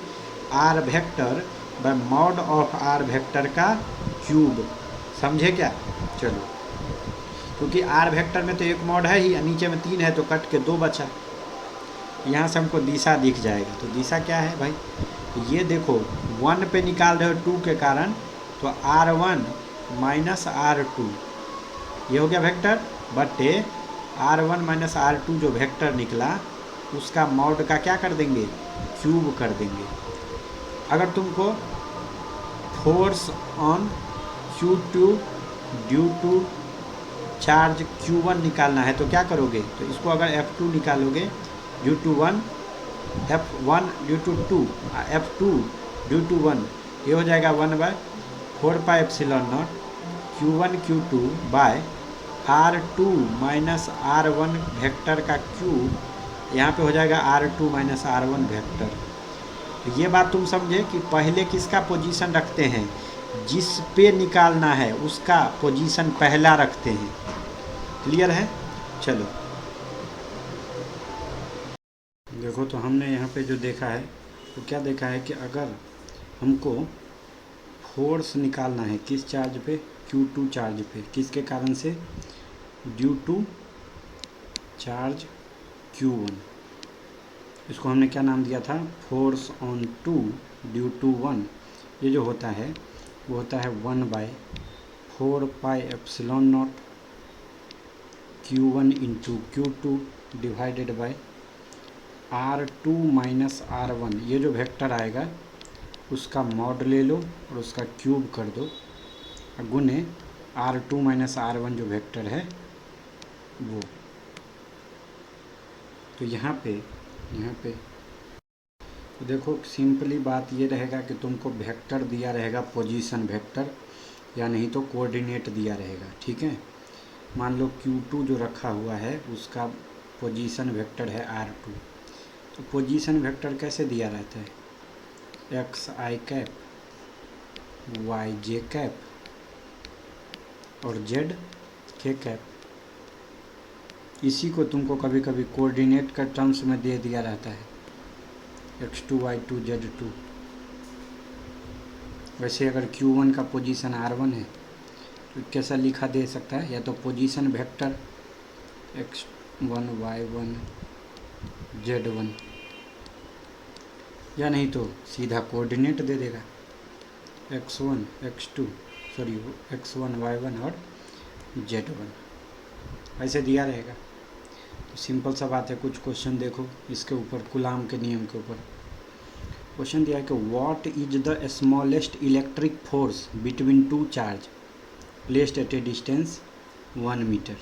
R vector by mod of R vector का क्यूब। समझे क्या? चलो, क्योंकि R वेक्टर में तो एक मॉड है ही, नीचे में 3 है तो कट के 2 बचा। यहाँ से हमको दिशा दिख जाएगा। तो दिशा क्या है भाई, तो ये देखो 1 पे निकाल रहे हो 2 के कारण, तो R1 माइनस R2 ये हो गया वेक्टर, बटे R1 माइनस R2 जो वेक्टर निकला उसका मॉड का क्या कर देंगे, क्यूब कर देंगे। अगर तुमको force on Q2 due to charge Q1 निकालना है तो क्या करोगे, तो इसको अगर F2 निकालोगे due to 1, F1 due to 2, F2 due to 1, ये हो जाएगा 1/4 pi epsilon naught Q1 Q2 by R2 minus R1 vector का क्यूब। यहाँ पे हो जाएगा R2 माइनस R1 वेक्टर। तो ये बात तुम समझे कि पहले किसका पोजीशन रखते हैं, जिस पे निकालना है उसका पोजीशन पहला रखते हैं। क्लियर है? चलो देखो, तो हमने यहाँ पे जो देखा है तो क्या देखा है कि अगर हमको फोर्स निकालना है किस चार्ज पे, Q2 चार्ज पे, किसके कारण से, ड्यू टू चार्ज Q1, इसको हमने क्या नाम दिया था, फोर्स ऑन 2 ड्यू टू 1। ये जो होता है वो होता है 1/4 4 पाई epsilon naught Q1 into Q2 divided by R2 minus R1, ये जो वेक्टर आएगा उसका मॉड ले लो और उसका क्यूब कर दो, गुने R2 माइनस R1 जो वेक्टर है वो। तो यहाँ पे तो देखो सिंपली बात ये रहेगा कि तुमको वेक्टर दिया रहेगा पोजीशन वेक्टर, या नहीं तो कोऑर्डिनेट दिया रहेगा, ठीक है। मान लो Q2 जो रखा हुआ है उसका पोजीशन वेक्टर है R2, तो पोजीशन वेक्टर कैसे दिया रहता है, एक्स आई कैप, वाई जे कैप और जेड के कैप। इसी को तुमको कभी कभी कोऑर्डिनेट का टर्म्स में दे दिया रहता है, x2 y2 z2। वैसे अगर Q1 का पोजीशन R1 है तो कैसा लिखा दे सकता है, या तो position vector x1 y1 z1, या नहीं तो सीधा कोऑर्डिनेट दे देगा x1 x2 sorry x1 y1 और z1, ऐसे दिया रहेगा। तो सिंपल सा बात है। कुछ क्वेश्चन देखो इसके ऊपर, कूलाम के नियम के ऊपर क्वेश्चन दिया है कि what is the smallest electric force between two charge placed at a distance 1 metre.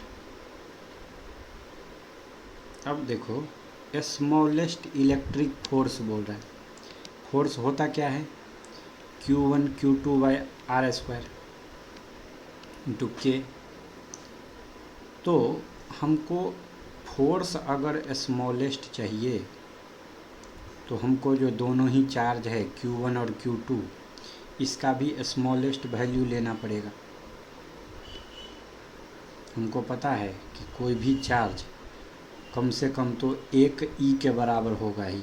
अब देखो स्मॉलेस्ट इलेक्ट्रिक फोर्स बोल रहा है, फोर्स होता क्या है Q1 Q2 by are square into के। तो हमको फोर्स अगर स्मॉलेस्ट चाहिए तो हमको जो दोनों ही चार्ज है Q1 और Q2 इसका भी स्मॉलेस्ट वैल्यू लेना पड़ेगा। हमको पता है कि कोई भी चार्ज कम से कम तो 1 E के बराबर होगा ही,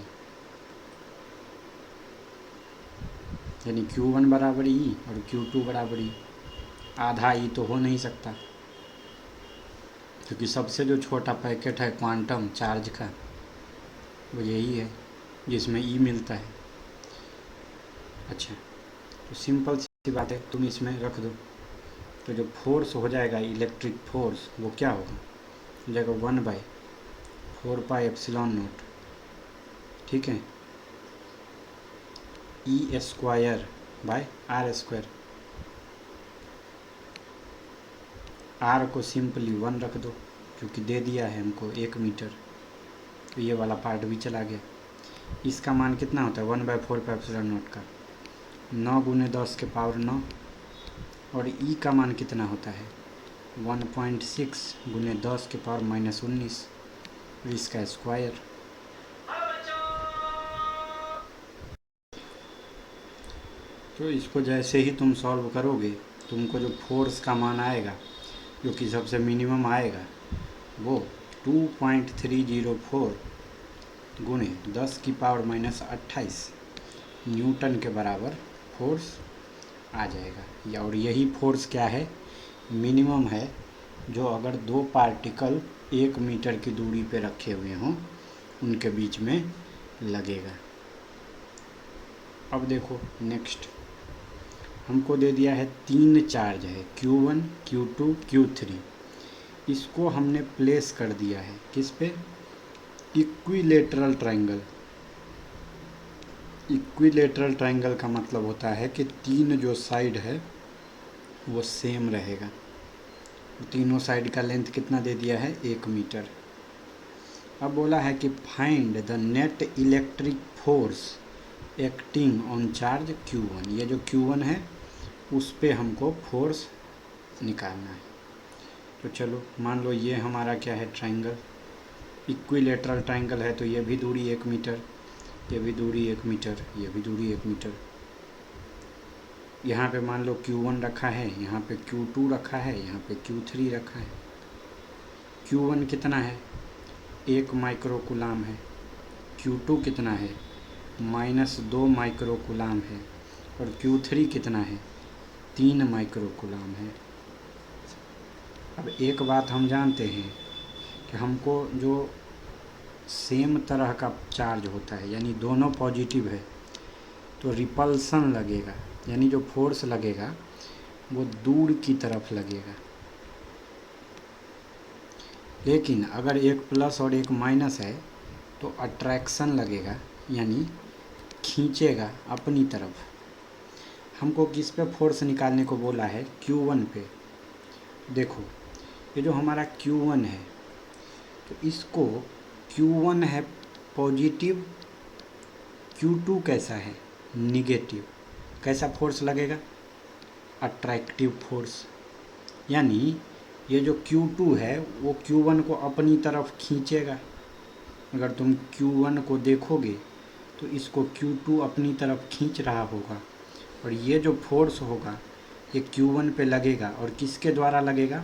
यानी Q1 बराबर E और Q2 बराबर E, आधा E तो हो नहीं सकता, क्योंकि सबसे जो छोटा पैकेट है क्वांटम चार्ज का वो यही है जिसमें E मिलता है। अच्छा, तो सिंपल सी बात है, तुम इसमें रख दो तो जो फोर्स हो जाएगा इलेक्ट्रिक फोर्स वो क्या होगा, हो जाएगा 1/4 पाई एप्सिलॉन नॉट, ठीक है, E square by R square. R को सिंपली 1 रख दो क्योंकि दे दिया है हमको 1 मीटर, तो ये वाला पार्ट भी चला गया। इसका मान कितना होता है 1/4 पाई एप्सिलॉन नॉट का 9 गुने 10 के पावर 9, और E का मान कितना होता है 1.6 गुने 10 के पावर -19, इसका स्क्वायर। तो इसको जैसे ही तुम सॉल्व करोगे तुमको जो फोर्स का मान आएगा जो कि सबसे मिनिमम आएगा वो 2.304 गुने 10 की पावर -28 न्यूटन के बराबर फोर्स आ जाएगा। या और यही फोर्स क्या है, मिनिमम है, जो अगर दो पार्टिकल 1 मीटर की दूरी पे रखे हुए हों उनके बीच में लगेगा। अब देखो नेक्स्ट हमको दे दिया है 3 चार्ज है Q1 Q2 Q3, इसको हमने प्लेस कर दिया है किस पे, इक्विलेटरल ट्रायंगल। इक्विलेटरल ट्रायंगल का मतलब होता है कि 3 जो साइड है वो सेम रहेगा। तीनों साइड का लेंथ कितना दे दिया है 1 मीटर। अब बोला है कि find the net electric force acting on charge Q1, ये जो Q1 है उस पे हमको फोर्स निकालना है। तो चलो मान लो ये हमारा क्या है ट्रायंगल, इक्विलेटरल ट्रायंगल है, तो ये भी दूरी 1 मीटर, ये भी दूरी 1 मीटर, ये भी दूरी 1 मीटर। यहाँ पे मान लो Q1 रखा है, यहाँ पे Q2 रखा है, यहाँ पे Q3 रखा है। Q1 कितना है 1 माइक्रो कूलाम है, Q2 कितना है -2 माइक्रो कूलाम है, और Q3 कितना है 3 माइक्रो कूलाम है। अब एक बात हम जानते हैं कि हमको जो सेम तरह का चार्ज होता है यानी दोनों पॉजिटिव है तो रिपल्सन लगेगा, यानी जो फोर्स लगेगा वो दूर की तरफ लगेगा। लेकिन अगर एक प्लस और एक माइनस है तो अट्रैक्शन लगेगा, यानी खींचेगा अपनी तरफ। हमको किस पे फोर्स निकालने को बोला है? Q1 पे। देखो ये जो हमारा Q1 है, तो इसको Q1 है पॉजिटिव, Q2 कैसा है? निगेटिव। कैसा फोर्स लगेगा? Attractive force. यानी ये जो Q2 है वो Q1 को अपनी तरफ खींचेगा। अगर तुम Q1 को देखोगे तो इसको Q2 अपनी तरफ खींच रहा होगा, और ये जो फोर्स होगा ये Q1 पे लगेगा, और किसके द्वारा लगेगा?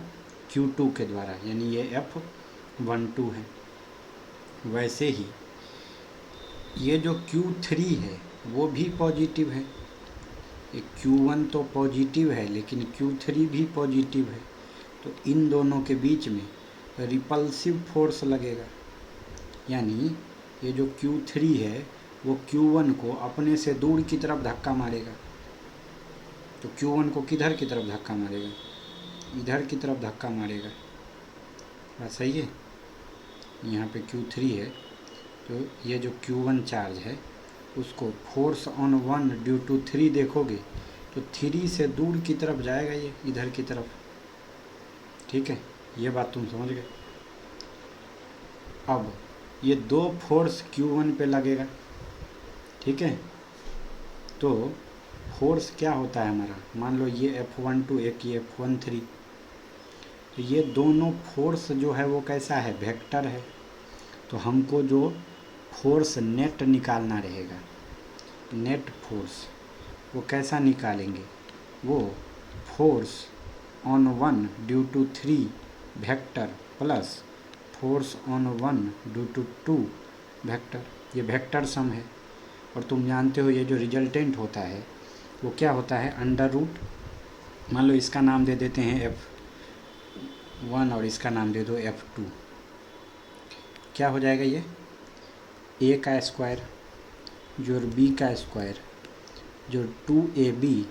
Q2 के द्वारा, यानी ये F12 है। वैसे ही ये जो Q3 है वो भी पॉजिटिव है। ये Q1 तो पॉजिटिव है लेकिन Q3 भी पॉजिटिव है, तो इन दोनों के बीच में रिपल्सिव फोर्स लगेगा। यानी ये जो Q3 है वो Q1 को अपने से दूर की तरफ धक्का मारेगा। तो Q1 को किधर की तरफ धक्का मारेगा? इधर की तरफ धक्का मारेगा। बात सही है? यहाँ पे Q3 है, तो ये जो Q1 चार्ज है उसको फोर्स ऑन 1 ड्यू टू 3 देखोगे तो 3 से दूर की तरफ जाएगा, ये इधर की तरफ। ठीक है, ये बात तुम समझ गए। अब ये दो फोर्स Q1 पे लगेगा, ठीक है। तो फोर्स क्या होता है हमारा? मान लो ये F12 एक ये F13, तो ये दोनों फोर्स जो है वो कैसा है? वेक्टर है। तो हमको जो फोर्स नेट निकालना रहेगा, नेट फोर्स, वो कैसा निकालेंगे? वो force on 1 due to 3 vector plus force on 1 due to 2 vector, ये वेक्टर सम है। और तुम जानते हो ये जो रिजल्टेंट होता है वो क्या होता है? Under root. मान लो इसका नाम दे देते हैं F1 और इसका नाम दे दो F2। क्या हो जाएगा? ये A का स्क्वायर जोड़ B का स्क्वायर जोड़ 2AB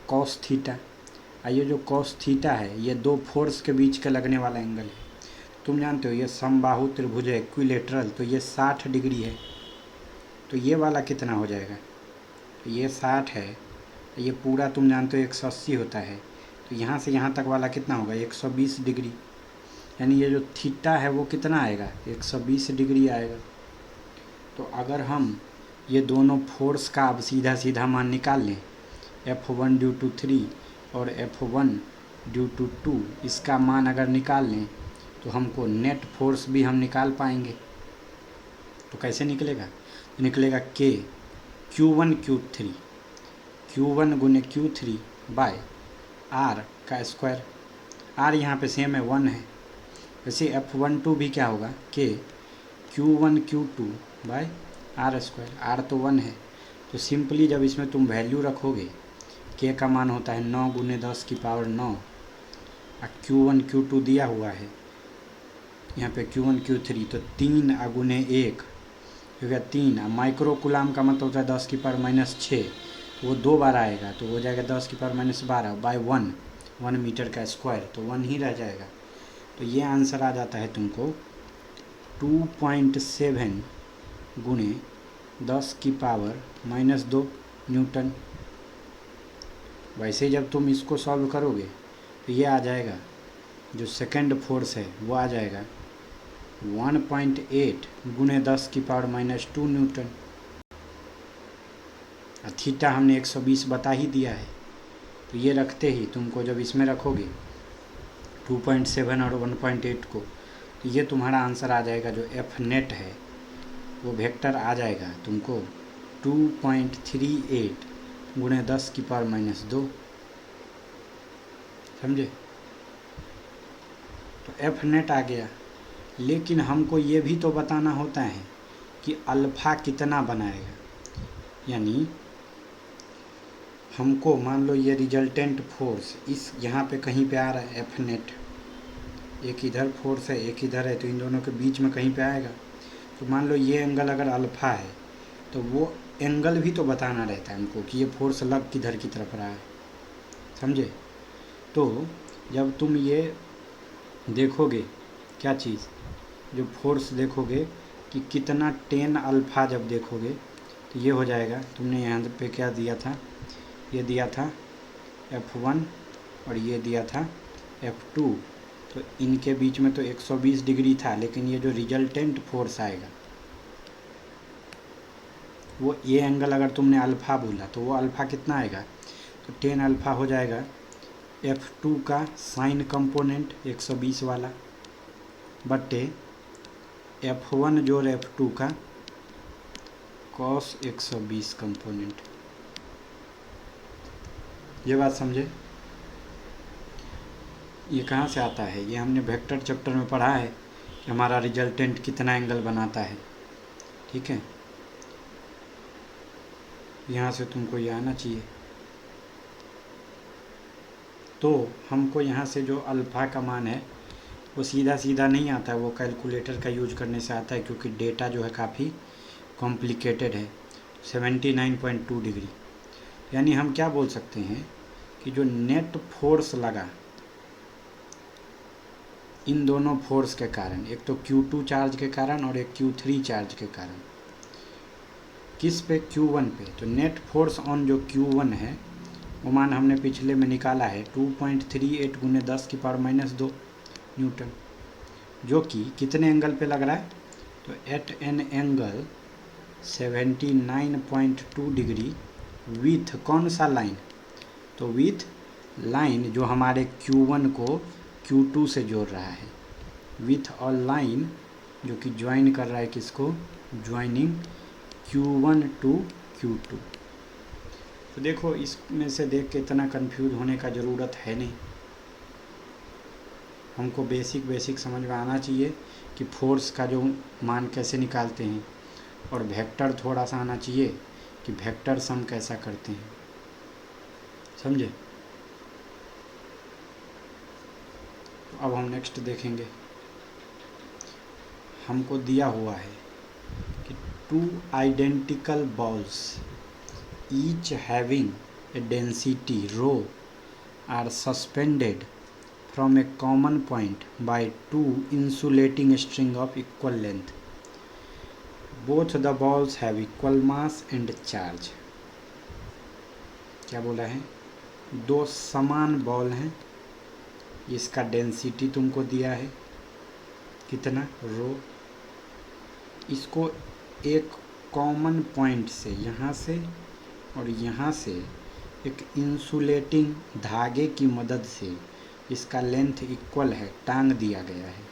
कॉस थीटा। ये जो कॉस थीटा है ये दो फोर्स के बीच का लगने वाला एंगल है। तुम जानते हो ये समबाहु त्रिभुज है, इक्विलेटरल, तो ये 60 डिग्री है। तो ये वाला कितना हो जाएगा? तो ये 60 है, ये पूरा तुम जानते हो 180 होता है, तो यहाँ से यहाँ तक वाला कितना होगा? 120 डिग्री। यानी ये जो थीटा है वो कितना आएगा? 120 डिग्री आएगा। तो अगर हम ये दोनों फोर्स का अब सीधा सीधा मान निकाल लें, F1 ड्यू टू 3 और F1 ड्यू टू 2, इसका मान अगर निकाल लें तो हमको नेट फोर्स भी हम निकाल पाएंगे। तो कैसे निकलेगा? निकलेगा K Q1 Q3 Q1 गुने Q3 बाय R का स्क्वायर। R यहाँ पे सेम है, 1 है। वैसे F12 भी क्या होगा? K Q1 Q2 by R square. R तो 1 है, तो सिंपली जब इसमें तुम वैल्यू रखोगे, K का मान होता है 9 गुने 10 की पावर 9, और Q1 Q2 दिया हुआ है यहाँ पे Q1 Q3, तो 3 गुने 1 हो गया 3। माइक्रो कुलाम का मतलब होता है 10 की पावर -6, तो वो 2 बार आएगा, तो हो जाएगा 10 की पावर -12 बाय 1 मीटर का स्क्वायर, तो 1 ही रह जाएगा। तो ये आंसर आ जाता है तुमको 2.7 गुने 10 की पावर -2 न्यूटन। वैसे जब तुम इसको सॉल्व करोगे तो ये आ जाएगा, जो सेकंड फोर्स है वो आ जाएगा 1.8 गुने 10 की पावर -2 न्यूटन। थीटा हमने 120 बता ही दिया है, तो ये रखते ही तुमको जब इसमें रखोगे 2.7 और 1.8 को, तो ये तुम्हारा आंसर आ जाएगा। जो F नेट है वो वेक्टर आ जाएगा तुमको 2.38 गुणे 10 की पावर -2। समझे? तो F नेट आ गया। लेकिन हमको ये भी तो बताना होता है कि अल्फ़ा कितना बनाएगा। यानी हमको मान लो ये रिजल्टेंट फोर्स इस यहाँ पे कहीं पे आ रहा है F नेट, एक इधर फोर्स है एक इधर है, तो इन दोनों के बीच में कहीं पे आएगा। तो मान लो ये एंगल अगर अल्फ़ा है तो वो एंगल भी तो बताना रहता है हमको कि ये फोर्स लग किधर की तरफ रहा है। समझे। तो जब तुम ये देखोगे क्या चीज़, जो फोर्स देखोगे कि कितना 10 अल्फ़ा, जब देखोगे तो ये हो जाएगा, तुमने यहाँ पे क्या दिया था, ये दिया था F1 और ये दिया था F2, तो इनके बीच में तो 120 डिग्री था, लेकिन ये जो रिजल्टेंट फोर्स आएगा वो ये एंगल, अगर तुमने अल्फ़ा बोला तो वो अल्फ़ा कितना आएगा, तो 10 अल्फ़ा हो जाएगा F2 का साइन कंपोनेंट 120 वाला, बटे F1 जोड़ F2 का कॉस 120 कंपोनेंट। ये बात समझे। ये कहाँ से आता है, ये हमने वेक्टर चैप्टर में पढ़ा है कि हमारा रिजल्टेंट कितना एंगल बनाता है। ठीक है, यहाँ से तुमको ये आना चाहिए। तो हमको यहाँ से जो अल्फ़ा का मान है वो सीधा सीधा नहीं आता है, वो कैलकुलेटर का यूज करने से आता है, क्योंकि डेटा जो है काफ़ी कॉम्प्लिकेटेड है। 79.2 डिग्री, यानी हम क्या बोल सकते हैं कि जो नेट फोर्स लगा इन दोनों फोर्स के कारण, एक तो Q2 चार्ज के कारण और एक Q3 चार्ज के कारण, किस पे, Q1 पे। तो नेट फोर्स ऑन जो Q1 है वो मान हमने पिछले में निकाला है 2.38 गुने 10⁻² न्यूटन, जो कि कितने एंगल पे लग रहा है, तो at an angle 79.2 degree with कौन सा लाइन, तो विथ लाइन जो हमारे Q1 को Q2 से जोड़ रहा है, विथ और लाइन जो कि ज्वाइन कर रहा है किसको, ज्वाइनिंग Q1 टू Q2। तो देखो इसमें से देख के इतना कंफ्यूज होने का ज़रूरत है नहीं, हमको बेसिक समझ में आना चाहिए कि फोर्स का जो मान कैसे निकालते हैं, और वेक्टर थोड़ा सा आना चाहिए कि वेक्टर सम कैसा करते हैं, समझे। तो अब हम नेक्स्ट देखेंगे, हमको दिया हुआ है कि 2 identical balls each having a density rho R suspended from a common point by 2 insulating string of equal length. Both the balls have equal mass and charge. क्या बोला है, दो समान बॉल हैं, इसका डेंसिटी तुमको दिया है कितना, रो, इसको एक कॉमन पॉइंट से, यहाँ से और यहाँ से एक इंसुलेटिंग धागे की मदद से इसका लेंथ इक्वल है, टांग दिया गया है।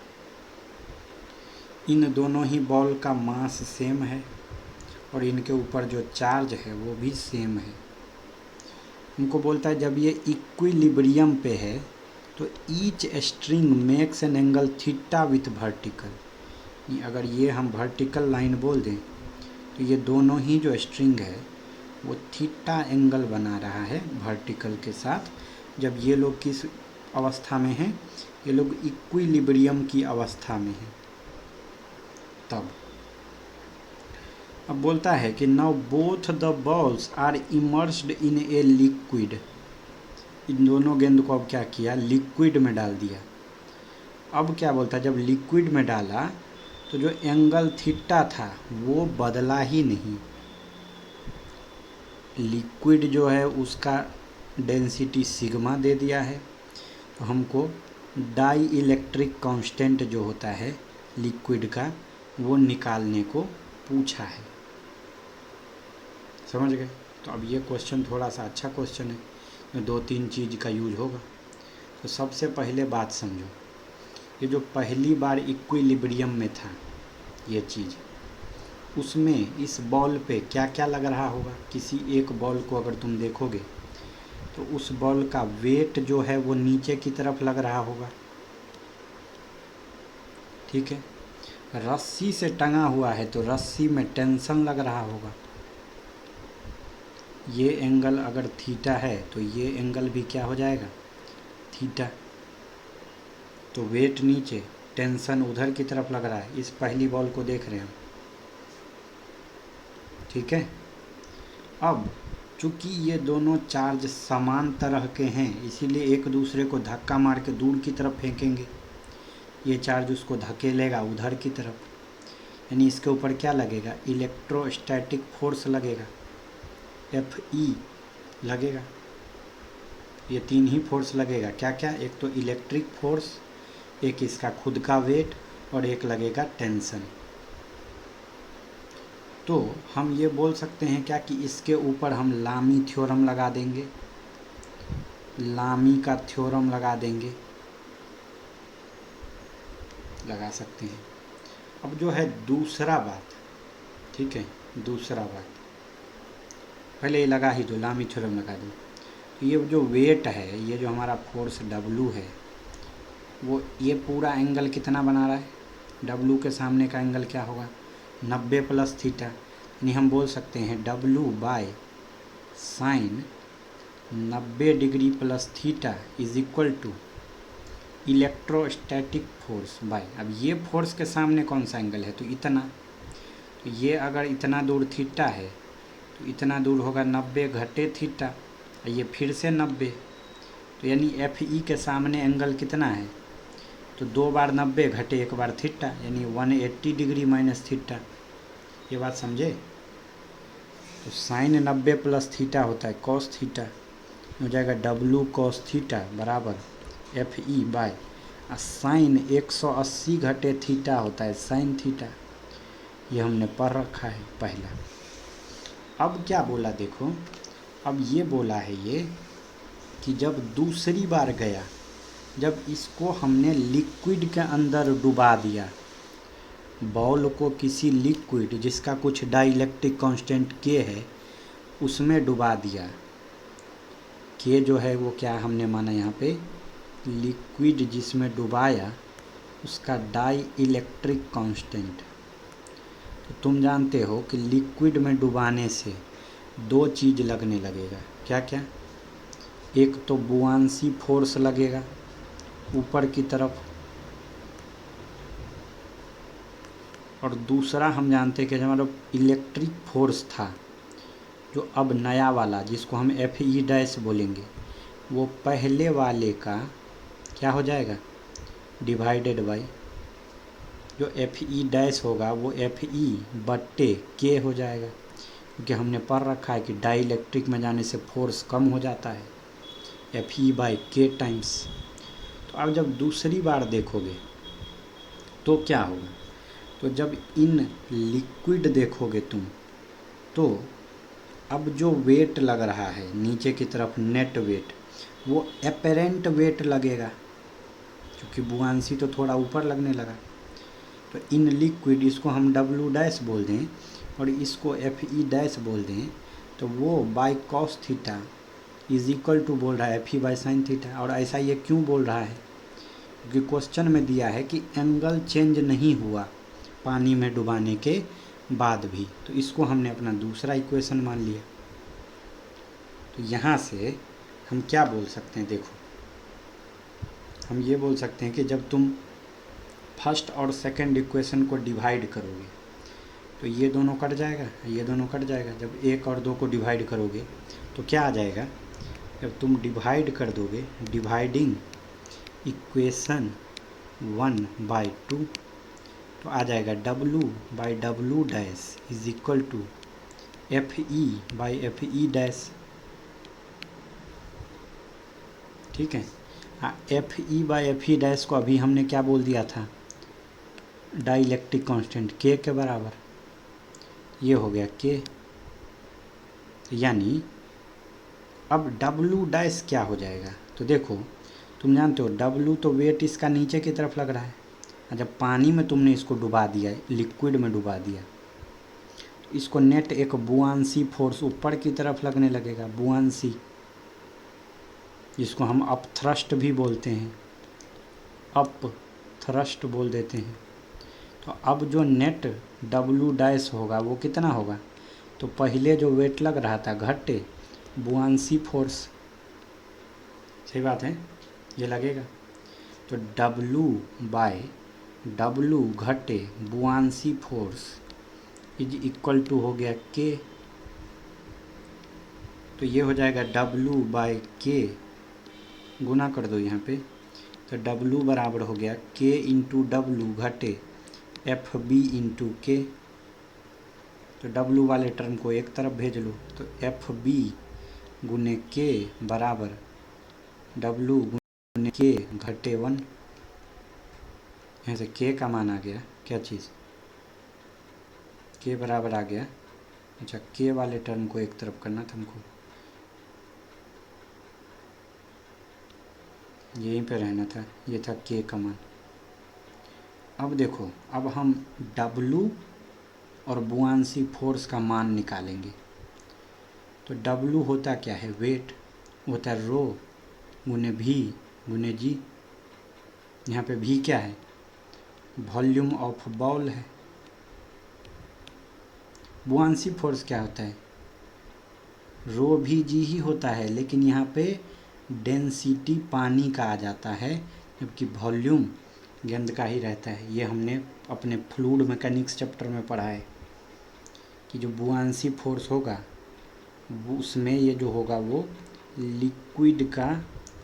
इन दोनों ही बॉल का मास सेम है और इनके ऊपर जो चार्ज है वो भी सेम है। उनको बोलता है जब ये इक्विलिब्रियम पे है तो each string makes an angle theta with vertical. अगर ये हम वर्टिकल लाइन बोल दें तो ये दोनों ही जो स्ट्रिंग है वो थीटा एंगल बना रहा है वर्टिकल के साथ। जब ये लोग किस अवस्था में हैं, ये लोग इक्विलिब्रियम की अवस्था में हैं तब। अब बोलता है कि now both the balls are immersed in a liquid. इन दोनों गेंद को अब क्या किया, लिक्विड में डाल दिया। अब क्या बोलता है, जब लिक्विड में डाला तो जो एंगल थीटा था वो बदला ही नहीं। लिक्विड जो है उसका डेंसिटी सिग्मा दे दिया है, तो हमको डाई इलेक्ट्रिक कांस्टेंट जो होता है लिक्विड का वो निकालने को पूछा है। समझ गए। तो अब ये क्वेश्चन थोड़ा सा अच्छा क्वेश्चन है, में 2-3 चीज़ का यूज होगा। तो सबसे पहले बात समझो, ये जो पहली बार इक्विलिब्रियम में था ये चीज़, उसमें इस बॉल पे क्या क्या लग रहा होगा। किसी एक बॉल को अगर तुम देखोगे तो उस बॉल का वेट जो है वो नीचे की तरफ लग रहा होगा, ठीक है। रस्सी से टंगा हुआ है तो रस्सी में टेंशन लग रहा होगा। ये एंगल अगर थीटा है तो ये एंगल भी क्या हो जाएगा, थीटा। तो वेट नीचे, टेंशन उधर की तरफ लग रहा है। इस पहली बॉल को देख रहे हैं हम, ठीक है। अब चूँकि ये दोनों चार्ज समान तरह के हैं इसीलिए एक दूसरे को धक्का मार के दूर की तरफ फेंकेंगे। ये चार्ज उसको धकेलेगा उधर की तरफ, यानी इसके ऊपर क्या लगेगा, इलेक्ट्रोस्टैटिक फोर्स लगेगा, Fe लगेगा। ये 3 ही फोर्स लगेगा, क्या क्या, एक तो इलेक्ट्रिक फोर्स, एक इसका खुद का वेट और एक लगेगा टेंशन। तो हम ये बोल सकते हैं क्या कि इसके ऊपर हम लामी थ्योरम लगा देंगे, लामी का थ्योरम लगा देंगे, लगा सकते हैं। अब जो है दूसरा बात, ठीक है, दूसरा बात पहले ये लगा ही दो, लामी थ्योरम लगा दो। तो ये जो वेट है, ये जो हमारा फोर्स W है, वो ये पूरा एंगल कितना बना रहा है, W के सामने का एंगल क्या होगा, 90 प्लस थीटा, यानी हम बोल सकते हैं W by sine 90 degree plus theta is equal to electrostatic force by, अब ये फोर्स के सामने कौन सा एंगल है, तो इतना, तो ये अगर इतना दूर थीटा है तो इतना दूर होगा 90 घटे थीटा, ये फिर से 90, तो यानी Fe के सामने एंगल कितना है, तो 2 बार 90 घटे 1 बार थीटा, यानी 180 डिग्री माइनस थीटा। ये बात समझे। तो साइन 90 प्लस थीटा होता है कॉस थीटा, हो जाएगा W कॉस थीटा बराबर Fe बाय साइन 180 घटे थीटा होता है साइन थीटा। ये हमने पढ़ रखा है पहला। अब क्या बोला देखो, अब ये बोला है ये कि जब दूसरी बार गया, जब इसको हमने लिक्विड के अंदर डुबा दिया, बॉल को किसी लिक्विड जिसका कुछ डाइलेक्ट्रिक कांस्टेंट K है उसमें डुबा दिया, K जो है वो क्या हमने माना यहाँ पे, लिक्विड जिसमें डुबाया उसका डाई इलेक्ट्रिक कांस्टेंट। तो तुम जानते हो कि लिक्विड में डुबाने से 2 चीज़ लगने लगेगा, क्या क्या, एक तो बुआंसी फोर्स लगेगा ऊपर की तरफ, और दूसरा हम जानते हैं कि हमारा इलेक्ट्रिक फोर्स था जो अब नया वाला जिसको हम Fe डैश बोलेंगे, वो पहले वाले का क्या हो जाएगा, डिवाइडेड बाई जो Fe डैश होगा वो Fe बट्टे K हो जाएगा, क्योंकि हमने पढ़ रखा है कि डाई इलेक्ट्रिक में जाने से फोर्स कम हो जाता है, Fe बाई K टाइम्स। तो अब जब दूसरी बार देखोगे तो क्या होगा, तो जब इन लिक्विड देखोगे तुम, तो अब जो वेट लग रहा है नीचे की तरफ नेट वेट, वो एपेरेंट वेट लगेगा, क्योंकि बुआंसी तो थोड़ा ऊपर लगने लगा। तो इन लिक्विड, इसको हम W डैश बोल दें और इसको Fe डैश बोल दें, तो वो by cos theta is equal to बोल रहा है Fe बाई साइन थीटा। और ऐसा ये क्यों बोल रहा है, क्योंकि क्वेश्चन में दिया है कि एंगल चेंज नहीं हुआ पानी में डुबाने के बाद भी, तो इसको हमने अपना दूसरा इक्वेशन मान लिया। तो यहाँ से हम क्या बोल सकते हैं, देखो हम ये बोल सकते हैं कि जब तुम फर्स्ट और सेकंड इक्वेशन को डिवाइड करोगे तो ये दोनों कट जाएगा, ये दोनों कट जाएगा। जब 1 और 2 को डिवाइड करोगे तो क्या आ जाएगा, जब तुम डिवाइड कर दोगे, डिवाइडिंग इक्वेशन 1/2, तो आ जाएगा W by W dash is equal to Fe by Fe dash, ठीक है। हाँ, Fe बाई Fe डैश को अभी हमने क्या बोल दिया था, डाई इलेक्ट्रिक कांस्टेंट K के बराबर, ये हो गया K। यानी अब W डैश क्या हो जाएगा, तो देखो तुम जानते हो W तो वेट इसका नीचे की तरफ लग रहा है, जब पानी में तुमने इसको डुबा दिया, लिक्विड में डुबा दिया, तो इसको नेट एक बुआंसी फोर्स ऊपर की तरफ लगने लगेगा, बुआंसी, जिसको हम अप थ्रस्ट भी बोलते हैं, अप थ्रस्ट बोल देते हैं। तो अब जो नेट W डैश होगा वो कितना होगा, तो पहले जो वेट लग रहा था घटे बुआंसी फोर्स, सही बात है, ये लगेगा। तो W बाय W घटे buoyancy force is equal to हो गया K। तो तो ये हो जाएगा W/K, गुना कर दो यहाँ पे, तो W बराबर हो गया K इंटू W घटे FB इंटू K। तो W वाले टर्म को एक तरफ भेज लो, तो FB गुने K बराबर W गुने K घटे 1। यहाँ से K का मान आ गया, क्या चीज़, K बराबर आ गया, अच्छा K वाले टर्म को एक तरफ करना था हमको, यहीं पे रहना था, ये था K का मान। अब देखो, अब हम W और बुआंसी फोर्स का मान निकालेंगे। तो W होता क्या है, वेट, होता है रो गुने V गुने G। यहाँ पे V क्या है, वॉल्यूम ऑफ बॉल है। बुआंसी फोर्स क्या होता है, रो भी G ही होता है, लेकिन यहाँ पे डेंसिटी पानी का आ जाता है, जबकि वॉल्यूम गेंद का ही रहता है। ये हमने अपने फ्लूइड मैकेनिक्स चैप्टर में पढ़ा है कि जो बुआंसी फोर्स होगा उसमें ये जो होगा वो लिक्विड का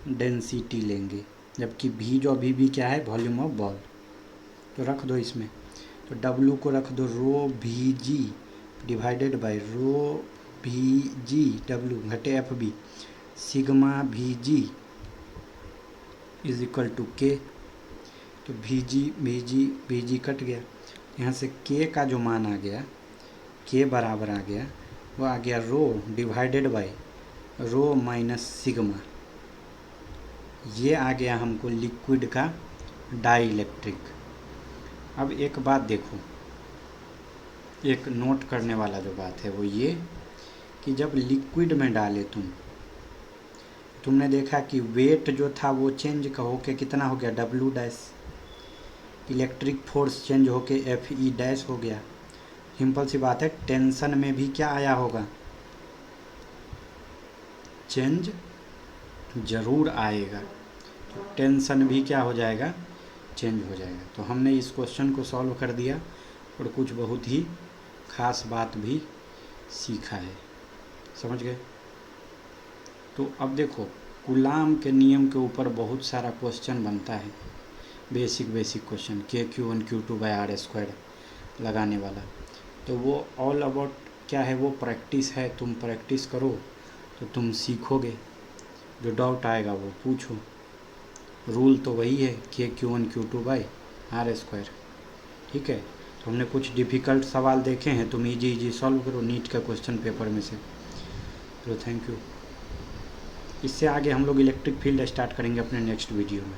डेंसिटी लेंगे, जबकि V जो अभी भी क्या है, वॉल्यूम ऑफ बॉल। तो रख दो इसमें, तो W को रख दो rho VG divided by rho VG W घटे FB sigma VG is equal to K। तो VG कट गया, यहाँ से K का जो मान आ गया, K बराबर आ गया, वो आ गया rho divided by rho minus sigma. ये आ गया हमको लिक्विड का डाइलेक्ट्रिक। अब एक बात देखो, एक नोट करने वाला जो बात है वो ये कि जब लिक्विड में डाले तुमने देखा कि वेट जो था वो चेंज होके कितना हो गया, W dash. Electric force change होके FE डैश हो गया। सिंपल सी बात है, टेंशन में भी क्या आया होगा, चेंज ज़रूर आएगा। तो टेंशन भी क्या हो जाएगा, चेंज हो जाएगा। तो हमने इस क्वेश्चन को सॉल्व कर दिया और कुछ बहुत ही ख़ास बात भी सीखा है, समझ गए। तो अब देखो, कूलाम के नियम के ऊपर बहुत सारा क्वेश्चन बनता है, बेसिक क्वेश्चन KQ1 Q2/R² लगाने वाला। तो वो ऑल अबाउट क्या है, वो प्रैक्टिस है। तुम प्रैक्टिस करो तो तुम सीखोगे, जो डाउट आएगा वो पूछो। रूल तो वही है KQ1 Q2/R², ठीक है। तो हमने कुछ डिफ़िकल्ट सवाल देखे हैं, तुम इजी सॉल्व करो नीट का क्वेश्चन पेपर में से। तो थैंक यू। इससे आगे हम लोग इलेक्ट्रिक फील्ड स्टार्ट करेंगे अपने नेक्स्ट वीडियो में।